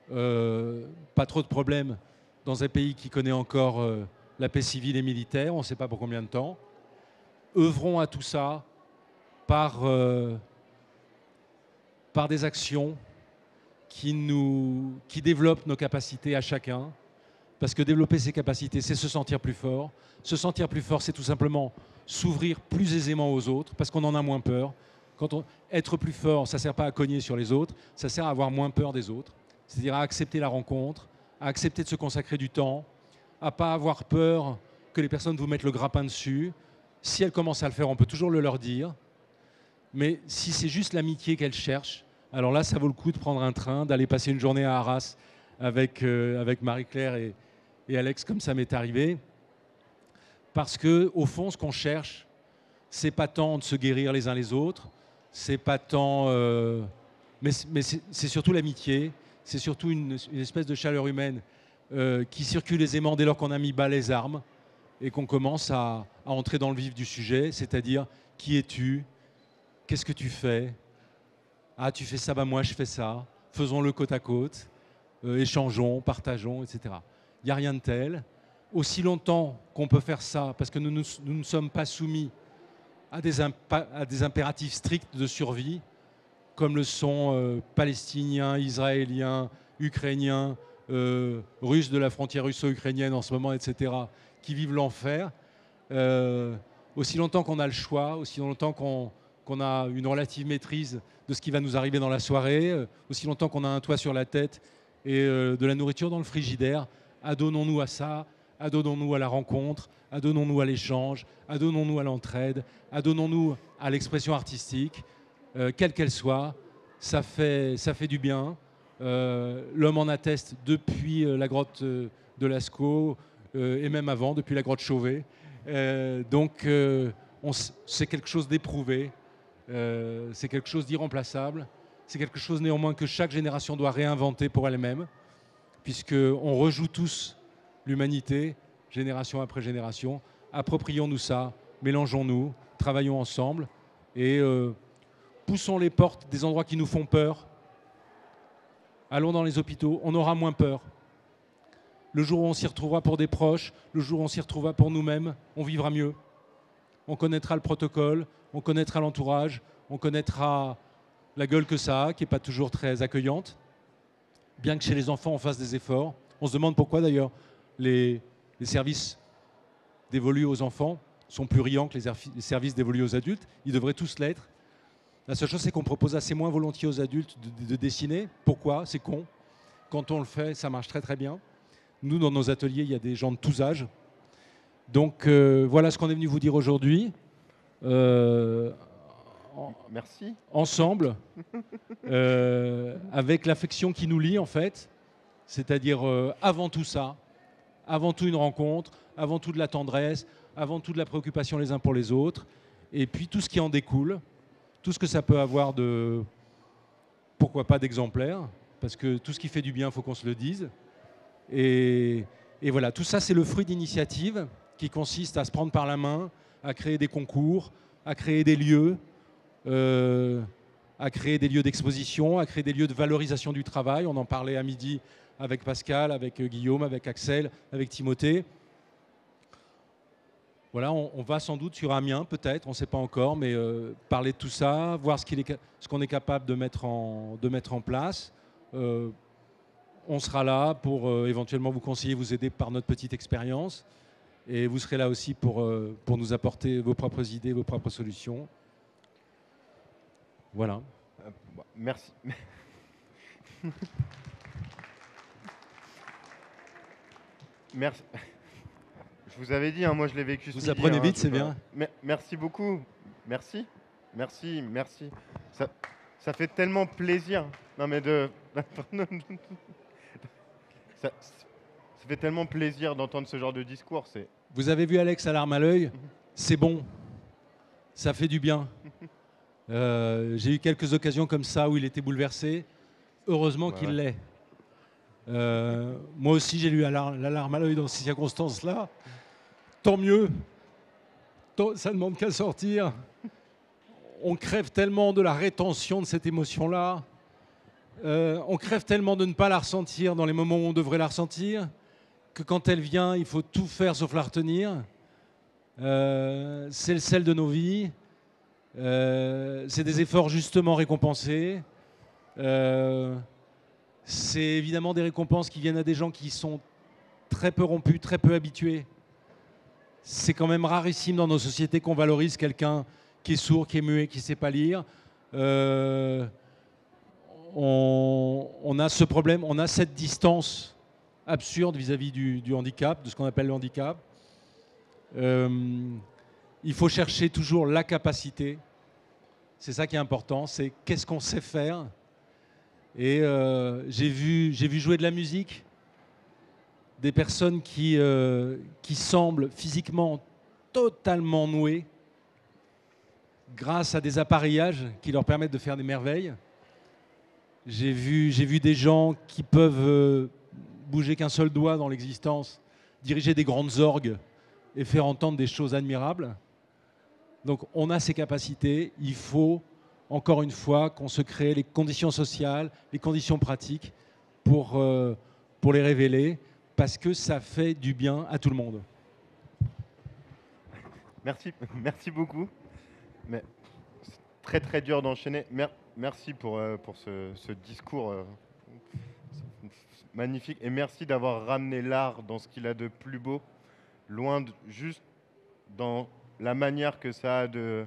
pas trop de problèmes dans un pays qui connaît encore la paix civile et militaire, on ne sait pas pour combien de temps. Œuvrons à tout ça par des actions qui développent nos capacités à chacun. Parce que développer ses capacités, c'est se sentir plus fort. Se sentir plus fort, c'est tout simplement s'ouvrir plus aisément aux autres, parce qu'on en a moins peur. Être plus fort, ça ne sert pas à cogner sur les autres, ça sert à avoir moins peur des autres. C'est-à-dire à accepter la rencontre, à accepter de se consacrer du temps, à ne pas avoir peur que les personnes vous mettent le grappin dessus. Si elles commencent à le faire, on peut toujours le leur dire. Mais si c'est juste l'amitié qu'elles cherchent, alors là, ça vaut le coup de prendre un train, d'aller passer une journée à Arras avec Marie-Claire et Alex, comme ça m'est arrivé. Parce qu'au fond, ce qu'on cherche, c'est pas tant de se guérir les uns les autres, c'est pas tant... mais c'est surtout l'amitié, c'est surtout une espèce de chaleur humaine qui circule aisément dès lors qu'on a mis bas les armes et qu'on commence à entrer dans le vif du sujet, c'est-à-dire qui es-tu, qu'est-ce que tu fais, ah tu fais ça, bah moi je fais ça, faisons-le côte à côte, échangeons, partageons, etc. Il n'y a rien de tel. Aussi longtemps qu'on peut faire ça, parce que nous ne sommes pas soumis à des impératifs stricts de survie, comme le sont palestiniens, israéliens, ukrainiens, russes de la frontière russo-ukrainienne en ce moment, etc., qui vivent l'enfer. Aussi longtemps qu'on a le choix, aussi longtemps qu'on a une relative maîtrise de ce qui va nous arriver dans la soirée, aussi longtemps qu'on a un toit sur la tête et de la nourriture dans le frigidaire, adonnons-nous à ça, adonnons-nous à la rencontre, adonnons-nous à l'échange, adonnons-nous à l'entraide, adonnons-nous à l'expression artistique, quelle qu'elle soit, ça fait du bien. L'homme en atteste depuis la grotte de Lascaux et même avant, depuis la grotte Chauvet. Donc c'est quelque chose d'éprouvé, c'est quelque chose d'irremplaçable, c'est quelque chose néanmoins que chaque génération doit réinventer pour elle-même, puisqu'on rejoue tous l'humanité, génération après génération. Approprions-nous ça, mélangeons-nous, travaillons ensemble et poussons les portes des endroits qui nous font peur. Allons dans les hôpitaux, on aura moins peur. Le jour où on s'y retrouvera pour des proches, le jour où on s'y retrouvera pour nous-mêmes, on vivra mieux. On connaîtra le protocole, on connaîtra l'entourage, on connaîtra la gueule que ça a, qui n'est pas toujours très accueillante. Bien que chez les enfants, on fasse des efforts. On se demande pourquoi d'ailleurs les services dévolus aux enfants sont plus riants que les services dévolus aux adultes. Ils devraient tous l'être. La seule chose, c'est qu'on propose assez moins volontiers aux adultes de dessiner. Pourquoi? C'est con. Quand on le fait, ça marche très très bien. Nous, dans nos ateliers, il y a des gens de tous âges. Donc voilà ce qu'on est venu vous dire aujourd'hui. Merci. Ensemble, avec l'affection qui nous lie en fait, c'est-à-dire avant tout ça, avant tout une rencontre, avant tout de la tendresse, avant tout de la préoccupation les uns pour les autres, et puis tout ce qui en découle, tout ce que ça peut avoir de, pourquoi pas d'exemplaires, parce que tout ce qui fait du bien, il faut qu'on se le dise. Et voilà, tout ça c'est le fruit d'initiatives qui consiste à se prendre par la main, à créer des concours, à créer des lieux, à créer des lieux d'exposition, à créer des lieux de valorisation du travail. On en parlait à midi avec Pascal, avec Guillaume, avec Axel, avec Timothée. Voilà, on va sans doute sur Amiens, peut-être, on ne sait pas encore, mais parler de tout ça, voir ce qu'on est capable de mettre en place. On sera là pour éventuellement vous conseiller, vous aider par notre petite expérience. Et vous serez là aussi pour nous apporter vos propres idées, vos propres solutions. Voilà. Merci. Merci. Je vous avais dit, hein, moi je l'ai vécu ce Vous midi, apprenez hein, vite, c'est bien. Merci beaucoup. Merci. Merci. Merci. Ça fait tellement plaisir. Non mais ça fait tellement plaisir d'entendre ce genre de discours. Vous avez vu Alex à l'arme à l'œil, c'est bon. Ça fait du bien. J'ai eu quelques occasions comme ça où il était bouleversé. Heureusement qu'il l'est. Moi aussi, j'ai eu l'alarme à l'œil dans ces circonstances-là. Tant mieux. Ça ne demande qu'à sortir. On crève tellement de la rétention de cette émotion-là. On crève tellement de ne pas la ressentir dans les moments où on devrait la ressentir, que quand elle vient, il faut tout faire sauf la retenir. C'est le sel de nos vies. C'est des efforts justement récompensés. C'est évidemment des récompenses qui viennent à des gens qui sont très peu rompus, très peu habitués. C'est quand même rarissime dans nos sociétés qu'on valorise quelqu'un qui est sourd, qui est muet, qui ne sait pas lire. On a ce problème, on a cette distance absurde vis-à-vis du handicap, de ce qu'on appelle le handicap. Il faut chercher toujours la capacité. C'est ça qui est important, c'est qu'est-ce qu'on sait faire. Et j'ai vu jouer de la musique, des personnes qui semblent physiquement totalement nouées grâce à des appareillages qui leur permettent de faire des merveilles. J'ai vu des gens qui peuvent bouger qu'un seul doigt dans l'existence, diriger des grandes orgues et faire entendre des choses admirables. Donc on a ces capacités, il faut encore une fois qu'on se crée les conditions sociales, les conditions pratiques pour les révéler, parce que ça fait du bien à tout le monde. Merci beaucoup. Mais c'est très très dur d'enchaîner. Merci pour ce discours magnifique et merci d'avoir ramené l'art dans ce qu'il a de plus beau, juste dans la manière que ça a de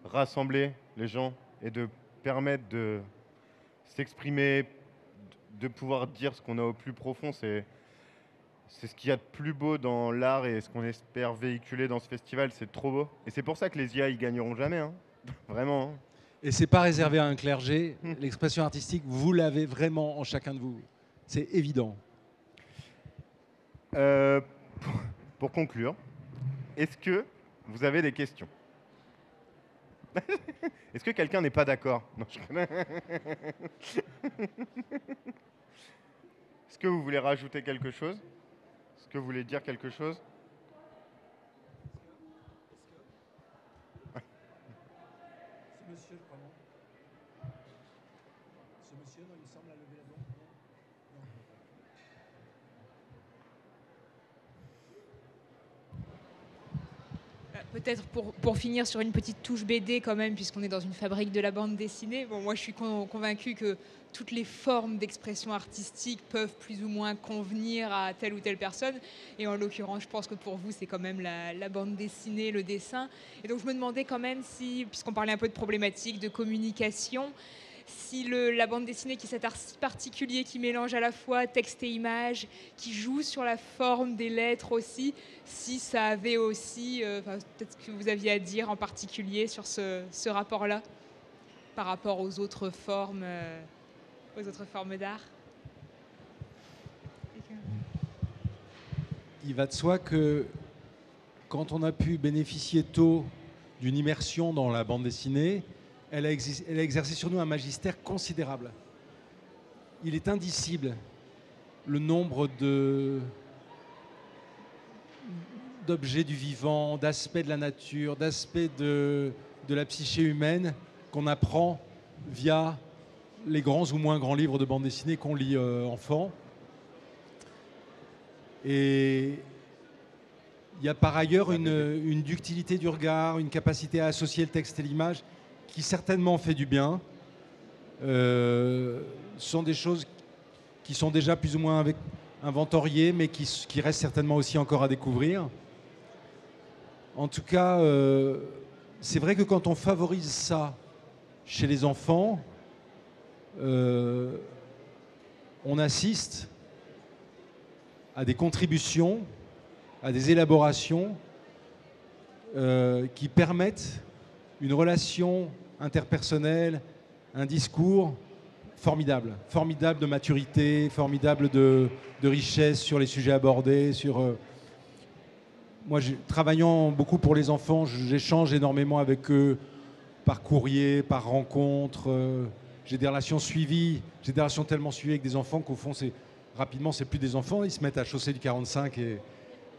rassembler les gens et de permettre de s'exprimer, de pouvoir dire ce qu'on a au plus profond. C'est ce qu'il y a de plus beau dans l'art et ce qu'on espère véhiculer dans ce festival. C'est trop beau. Et c'est pour ça que les IA, ils gagneront jamais. Hein. Vraiment. Hein. Et c'est pas réservé à un clergé. L'expression artistique, vous l'avez vraiment en chacun de vous. C'est évident. Pour conclure, est-ce que vous avez des questions? Est-ce que quelqu'un n'est pas d'accord? Non, je connais. Est-ce que vous voulez rajouter quelque chose? Est-ce que vous voulez dire quelque chose? Ce monsieur, je crois, non? Ce monsieur, non, il me semble, a levé la main. Peut-être pour finir sur une petite touche BD quand même, puisqu'on est dans une fabrique de la bande dessinée. Bon, moi, je suis convaincue que toutes les formes d'expression artistique peuvent plus ou moins convenir à telle ou telle personne. Et en l'occurrence, je pense que pour vous, c'est quand même la bande dessinée, le dessin. Et donc, je me demandais quand même si, puisqu'on parlait un peu de problématiques de communication, si la bande dessinée, qui est cet art particulier qui mélange à la fois texte et image, qui joue sur la forme des lettres aussi, si ça avait aussi, peut-être que vous aviez à dire en particulier sur ce rapport-là, par rapport aux autres formes d'art. Il va de soi que quand on a pu bénéficier tôt d'une immersion dans la bande dessinée, elle a exercé sur nous un magistère considérable. Il est indicible le nombre d'objets du vivant, d'aspects de la nature, d'aspects de la psyché humaine qu'on apprend via les grands ou moins grands livres de bande dessinée qu'on lit enfant. Et il y a par ailleurs une ductilité du regard, une capacité à associer le texte et l'image qui certainement fait du bien. Ce sont des choses qui sont déjà plus ou moins inventoriées, mais qui restent certainement aussi encore à découvrir. En tout cas, c'est vrai que quand on favorise ça chez les enfants, on assiste à des contributions, à des élaborations qui permettent une relation interpersonnelle, un discours formidable, formidable de maturité, formidable de richesse sur les sujets abordés. Moi, travaillant beaucoup pour les enfants, j'échange énormément avec eux par courrier, par rencontre. J'ai des relations suivies, j'ai des relations tellement suivies avec des enfants qu'au fond, rapidement, c'est plus des enfants, ils se mettent à chausser du 45.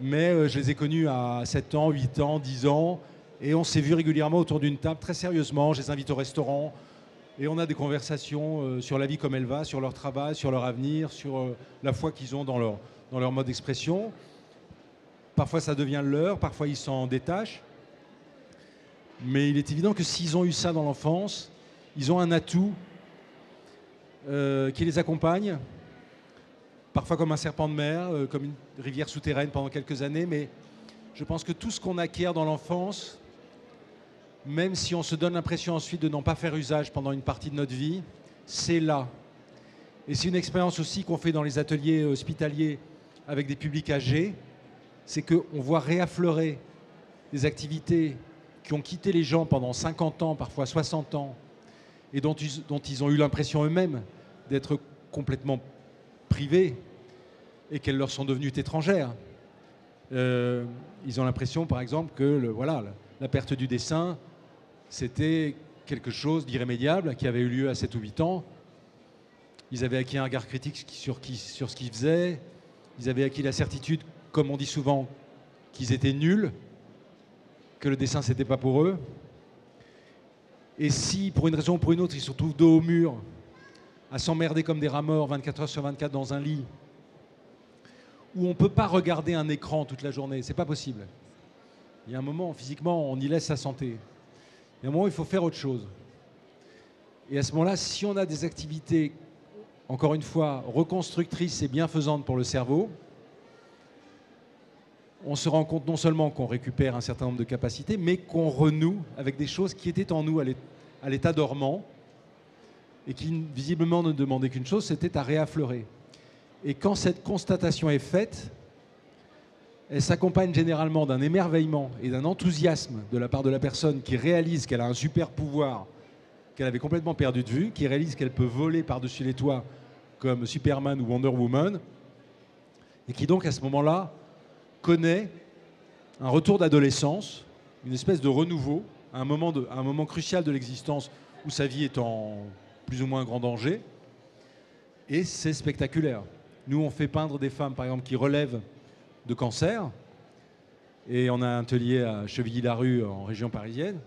Mais je les ai connus à 7 ans, 8 ans, 10 ans, et on s'est vus régulièrement autour d'une table, très sérieusement. Je les invite au restaurant, et on a des conversations sur la vie comme elle va, sur leur travail, sur leur avenir, sur la foi qu'ils ont dans leur mode d'expression. Parfois, ça devient le leur, parfois, ils s'en détachent. Mais il est évident que s'ils ont eu ça dans l'enfance, ils ont un atout qui les accompagne, parfois comme un serpent de mer, comme une rivière souterraine pendant quelques années. Mais je pense que tout ce qu'on acquiert dans l'enfance, même si on se donne l'impression ensuite de n'en pas faire usage pendant une partie de notre vie, c'est là. Et c'est une expérience aussi qu'on fait dans les ateliers hospitaliers avec des publics âgés, c'est qu'on voit réaffleurer des activités qui ont quitté les gens pendant 50 ans, parfois 60 ans, et dont ils ont eu l'impression eux-mêmes d'être complètement privés et qu'elles leur sont devenues étrangères. Ils ont l'impression, par exemple, que la perte du dessin, c'était quelque chose d'irrémédiable qui avait eu lieu à 7 ou 8 ans. Ils avaient acquis un regard critique sur ce qu'ils faisaient. Ils avaient acquis la certitude, comme on dit souvent, qu'ils étaient nuls, que le dessin, c'était pas pour eux. Et si, pour une raison ou pour une autre, ils se retrouvent dos au mur, à s'emmerder comme des rats morts 24 heures sur 24 dans un lit, où on ne peut pas regarder un écran toute la journée, c'est pas possible. Il y a un moment, physiquement, on y laisse sa santé. Il y a un moment où il faut faire autre chose. Et à ce moment-là, si on a des activités, encore une fois, reconstructrices et bienfaisantes pour le cerveau, on se rend compte non seulement qu'on récupère un certain nombre de capacités, mais qu'on renoue avec des choses qui étaient en nous à l'état dormant et qui visiblement ne demandaient qu'une chose, c'était à réaffleurer. Et quand cette constatation est faite, elle s'accompagne généralement d'un émerveillement et d'un enthousiasme de la part de la personne qui réalise qu'elle a un super pouvoir qu'elle avait complètement perdu de vue, qui réalise qu'elle peut voler par-dessus les toits comme Superman ou Wonder Woman, et qui donc à ce moment-là connaît un retour d'adolescence, une espèce de renouveau, à un moment crucial de l'existence où sa vie est en plus ou moins grand danger. Et c'est spectaculaire. Nous, on fait peindre des femmes, par exemple, qui relèvent de cancer. Et on a un atelier à Chevilly-la-Rue, en région parisienne.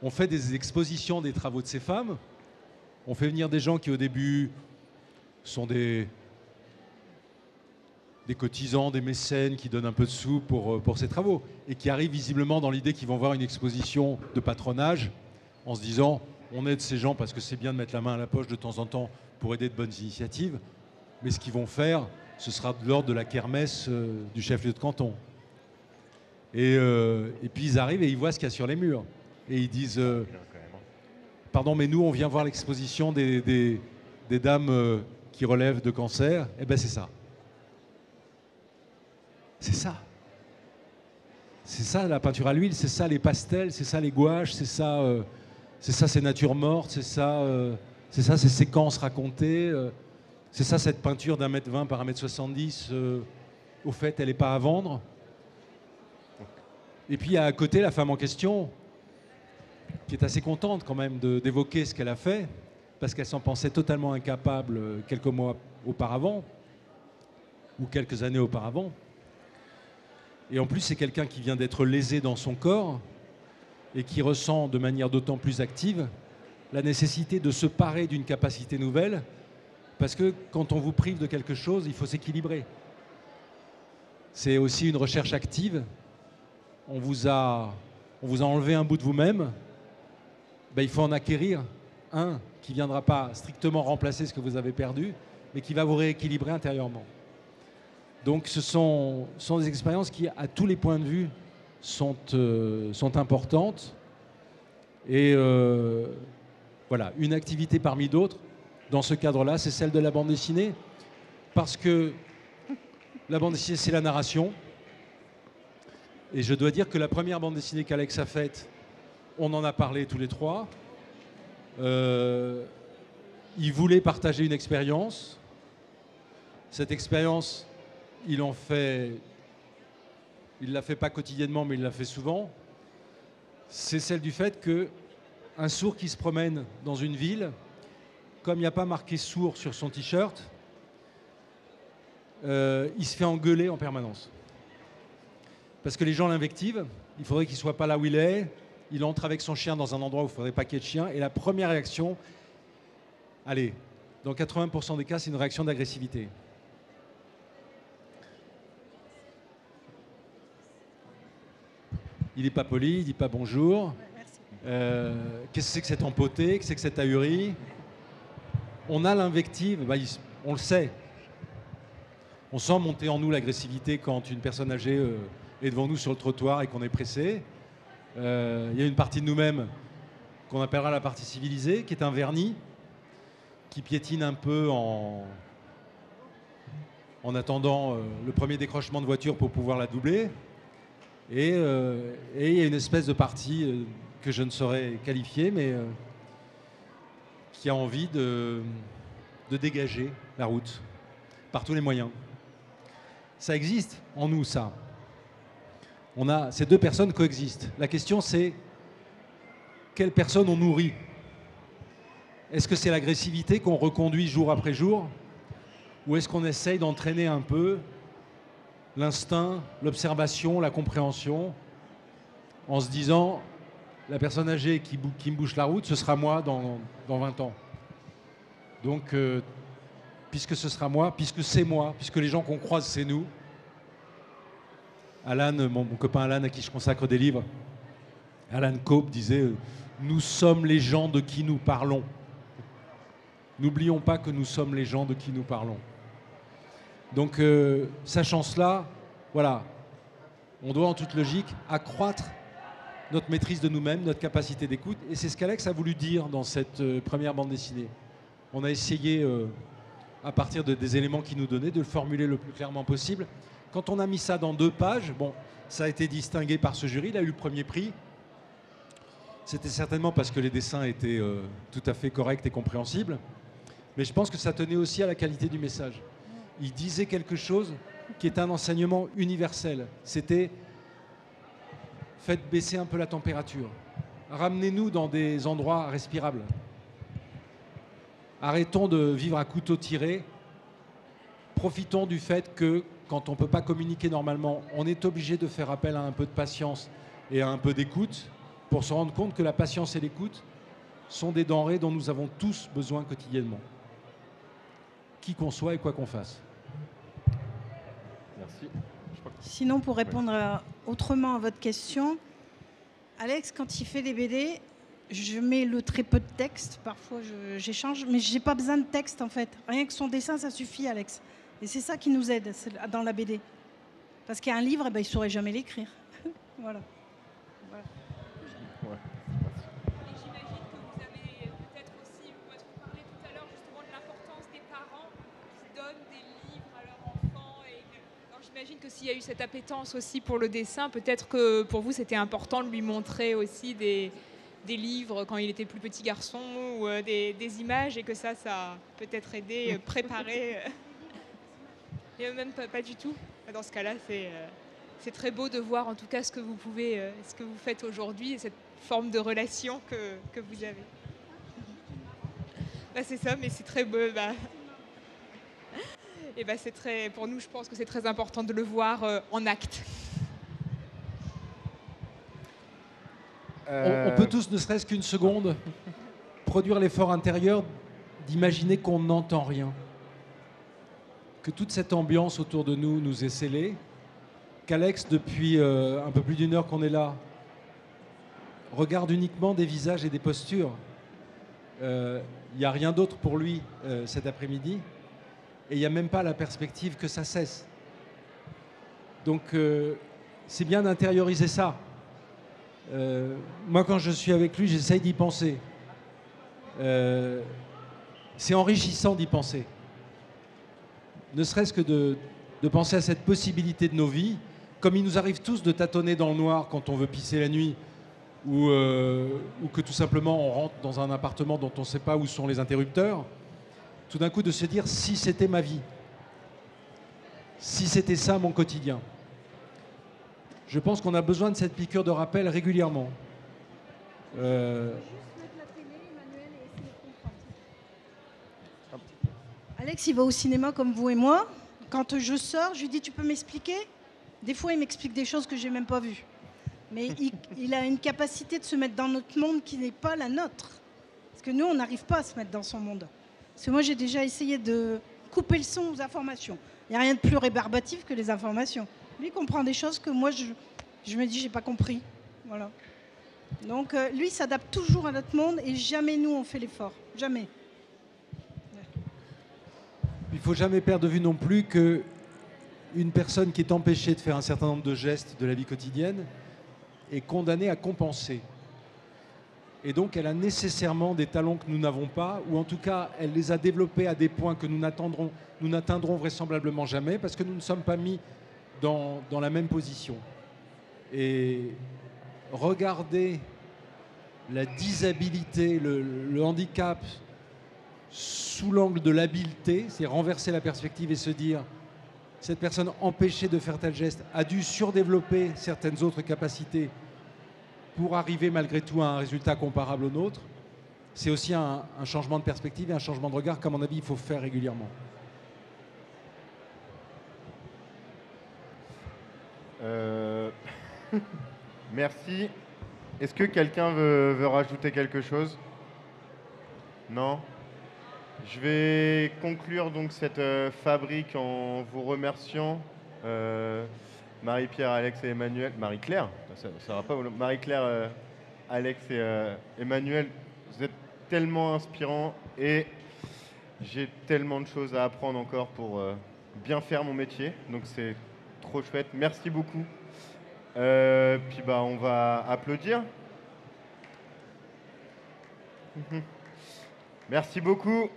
On fait des expositions des travaux de ces femmes. On fait venir des gens qui, au début, sont des cotisants, des mécènes qui donnent un peu de sous pour ces travaux et qui arrivent visiblement dans l'idée qu'ils vont voir une exposition de patronage en se disant on aide ces gens parce que c'est bien de mettre la main à la poche de temps en temps pour aider de bonnes initiatives, mais ce qu'ils vont faire, ce sera de l'ordre de la kermesse du chef-lieu de canton. Et puis ils arrivent et ils voient ce qu'il y a sur les murs et ils disent pardon, mais nous on vient voir l'exposition des dames qui relèvent de cancer. Eh ben c'est ça. C'est ça. C'est ça la peinture à l'huile, c'est ça les pastels, c'est ça les gouaches, c'est ça ces natures mortes, c'est ça ces séquences racontées, c'est ça cette peinture d'1,20 m par 1,70 m. Au fait, elle n'est pas à vendre. Et puis à côté, la femme en question, qui est assez contente quand même d'évoquer ce qu'elle a fait, parce qu'elle s'en pensait totalement incapable quelques mois auparavant. ou quelques années auparavant. Et en plus, c'est quelqu'un qui vient d'être lésé dans son corps et qui ressent de manière d'autant plus active la nécessité de se parer d'une capacité nouvelle, parce que quand on vous prive de quelque chose, il faut s'équilibrer. C'est aussi une recherche active. On vous a enlevé un bout de vous-même, ben, il faut en acquérir un qui ne viendra pas strictement remplacer ce que vous avez perdu, mais qui va vous rééquilibrer intérieurement. Donc ce sont des expériences qui, à tous les points de vue, sont importantes. Et voilà, une activité parmi d'autres, dans ce cadre-là, c'est celle de la bande dessinée, parce que la bande dessinée, c'est la narration. Et je dois dire que la première bande dessinée qu'Alex a faite, on en a parlé tous les trois. Il voulait partager une expérience. Cette expérience, il ne la fait pas quotidiennement, mais il la fait souvent. C'est celle du fait qu'un sourd qui se promène dans une ville, comme il n'y a pas marqué sourd sur son t-shirt, il se fait engueuler en permanence. Parce que les gens l'invectivent, il faudrait qu'il ne soit pas là où il est, il entre avec son chien dans un endroit où il ne faudrait pas qu'il y ait de chien, et la première réaction, allez, dans 80% des cas, c'est une réaction d'agressivité. Il n'est pas poli, il ne dit pas bonjour. Qu'est-ce que c'est que cet empoté, qu'est-ce que c'est que cet ahuri? On a l'invective, bah, on le sait. On sent monter en nous l'agressivité quand une personne âgée est devant nous sur le trottoir et qu'on est pressé. Il y a une partie de nous-mêmes qu'on appellera la partie civilisée, qui est un vernis, qui piétine un peu en attendant le premier décrochement de voiture pour pouvoir la doubler. Et il y a une espèce de partie que je ne saurais qualifier, mais qui a envie de dégager la route par tous les moyens. Ça existe en nous, ça. Ces deux personnes coexistent. La question, c'est quelle personne on nourrit? Est-ce que c'est l'agressivité qu'on reconduit jour après jour? Ou est-ce qu'on essaye d'entraîner un peu l'instinct, l'observation, la compréhension, en se disant, la personne âgée qui me bouche la route, ce sera moi dans 20 ans. Donc, puisque ce sera moi, puisque c'est moi, puisque les gens qu'on croise, c'est nous. Alan, mon copain Alan, à qui je consacre des livres, Alan Cope disait « Nous sommes les gens de qui nous parlons ». N'oublions pas que nous sommes les gens de qui nous parlons. Donc, sachant cela, voilà, on doit en toute logique accroître notre maîtrise de nous-mêmes, notre capacité d'écoute. Et c'est ce qu'Alex a voulu dire dans cette première bande dessinée. On a essayé, à partir des éléments qu'il nous donnait, de le formuler le plus clairement possible. Quand on a mis ça dans 2 pages, bon, ça a été distingué par ce jury, il a eu le premier prix. C'était certainement parce que les dessins étaient tout à fait corrects et compréhensibles. Mais je pense que ça tenait aussi à la qualité du message. Il disait quelque chose qui est un enseignement universel. C'était « faites baisser un peu la température. Ramenez-nous dans des endroits respirables. Arrêtons de vivre à couteau tiré. Profitons du fait que quand on ne peut pas communiquer normalement, on est obligé de faire appel à un peu de patience et à un peu d'écoute pour se rendre compte que la patience et l'écoute sont des denrées dont nous avons tous besoin quotidiennement. Qui qu'on soit et quoi qu'on fasse. » Merci. Sinon, pour répondre autrement à votre question, Alex, quand il fait des BD, je mets le très peu de texte. Parfois, j'échange, mais je n'ai pas besoin de texte, en fait. Rien que son dessin, ça suffit, Alex. Et c'est ça qui nous aide dans la BD. Parce qu'il y a un livre, eh ben, il ne saurait jamais l'écrire. Voilà. Ouais. Et j'imagine que vous avez peut-être aussi, parce qu'on parlait tout à l'heure justement de l'importance des parents qui donnent des livres à leurs enfants. Alors j'imagine que s'il y a eu cette appétence aussi pour le dessin, peut-être que pour vous c'était important de lui montrer aussi des livres quand il était plus petit garçon ou des images, et que ça a peut-être aidé, préparé. Et même pas du tout. Dans ce cas-là, c'est très beau de voir en tout cas ce que vous faites aujourd'hui et cette forme de relation que vous avez. Bah, c'est ça, mais c'est très beau. Et ben c'est très, pour nous, je pense que c'est très important de le voir en acte. On peut tous, ne serait-ce qu'une seconde, produire l'effort intérieur d'imaginer qu'on n'entend rien. Que toute cette ambiance autour de nous nous est scellée. Qu'Alex, depuis un peu plus d'une heure qu'on est là, regarde uniquement des visages et des postures. Il n'y a rien d'autre pour lui cet après-midi. Et il n'y a même pas la perspective que ça cesse. Donc c'est bien d'intérioriser ça. Moi, quand je suis avec lui, j'essaye d'y penser. C'est enrichissant d'y penser. Ne serait-ce que de penser à cette possibilité de nos vies, comme il nous arrive tous de tâtonner dans le noir quand on veut pisser la nuit, ou que tout simplement on rentre dans un appartement dont on ne sait pas où sont les interrupteurs, tout d'un coup de se dire si c'était ma vie, si c'était ça mon quotidien. Je pense qu'on a besoin de cette piqûre de rappel régulièrement. Alex, il va au cinéma comme vous et moi. Quand je sors, je lui dis tu peux m'expliquer? Des fois, il m'explique des choses que j'ai même pas vues. Mais il a une capacité de se mettre dans notre monde qui n'est pas la nôtre. Parce que nous, on n'arrive pas à se mettre dans son monde. Parce que moi, j'ai déjà essayé de couper le son aux informations. Il n'y a rien de plus rébarbatif que les informations. Lui, il comprend des choses que moi, je me dis, j'ai pas compris. Voilà. Donc, lui, il s'adapte toujours à notre monde et jamais nous, on fait l'effort. Jamais. Il ne faut jamais perdre de vue non plus qu'une personne qui est empêchée de faire un certain nombre de gestes de la vie quotidienne est condamnée à compenser. Et donc, elle a nécessairement des talents que nous n'avons pas, ou en tout cas, elle les a développés à des points que nous n'atteindrons vraisemblablement jamais, parce que nous ne sommes pas mis dans la même position. Et regarder la disabilité, le handicap sous l'angle de l'habileté, c'est renverser la perspective et se dire cette personne empêchée de faire tel geste a dû surdévelopper certaines autres capacités pour arriver malgré tout à un résultat comparable au nôtre. C'est aussi un changement de perspective et un changement de regard qu'à mon avis il faut faire régulièrement. Merci. Est-ce que quelqu'un veut rajouter quelque chose? Non? Je vais conclure donc cette fabrique en vous remerciant. Marie-Pierre, Alex et Emmanuel. Marie-Claire, ça va pas. Marie-Claire, Alex et Emmanuel, vous êtes tellement inspirants et j'ai tellement de choses à apprendre encore pour bien faire mon métier. Donc c'est trop chouette. Merci beaucoup. Puis bah on va applaudir. Merci beaucoup.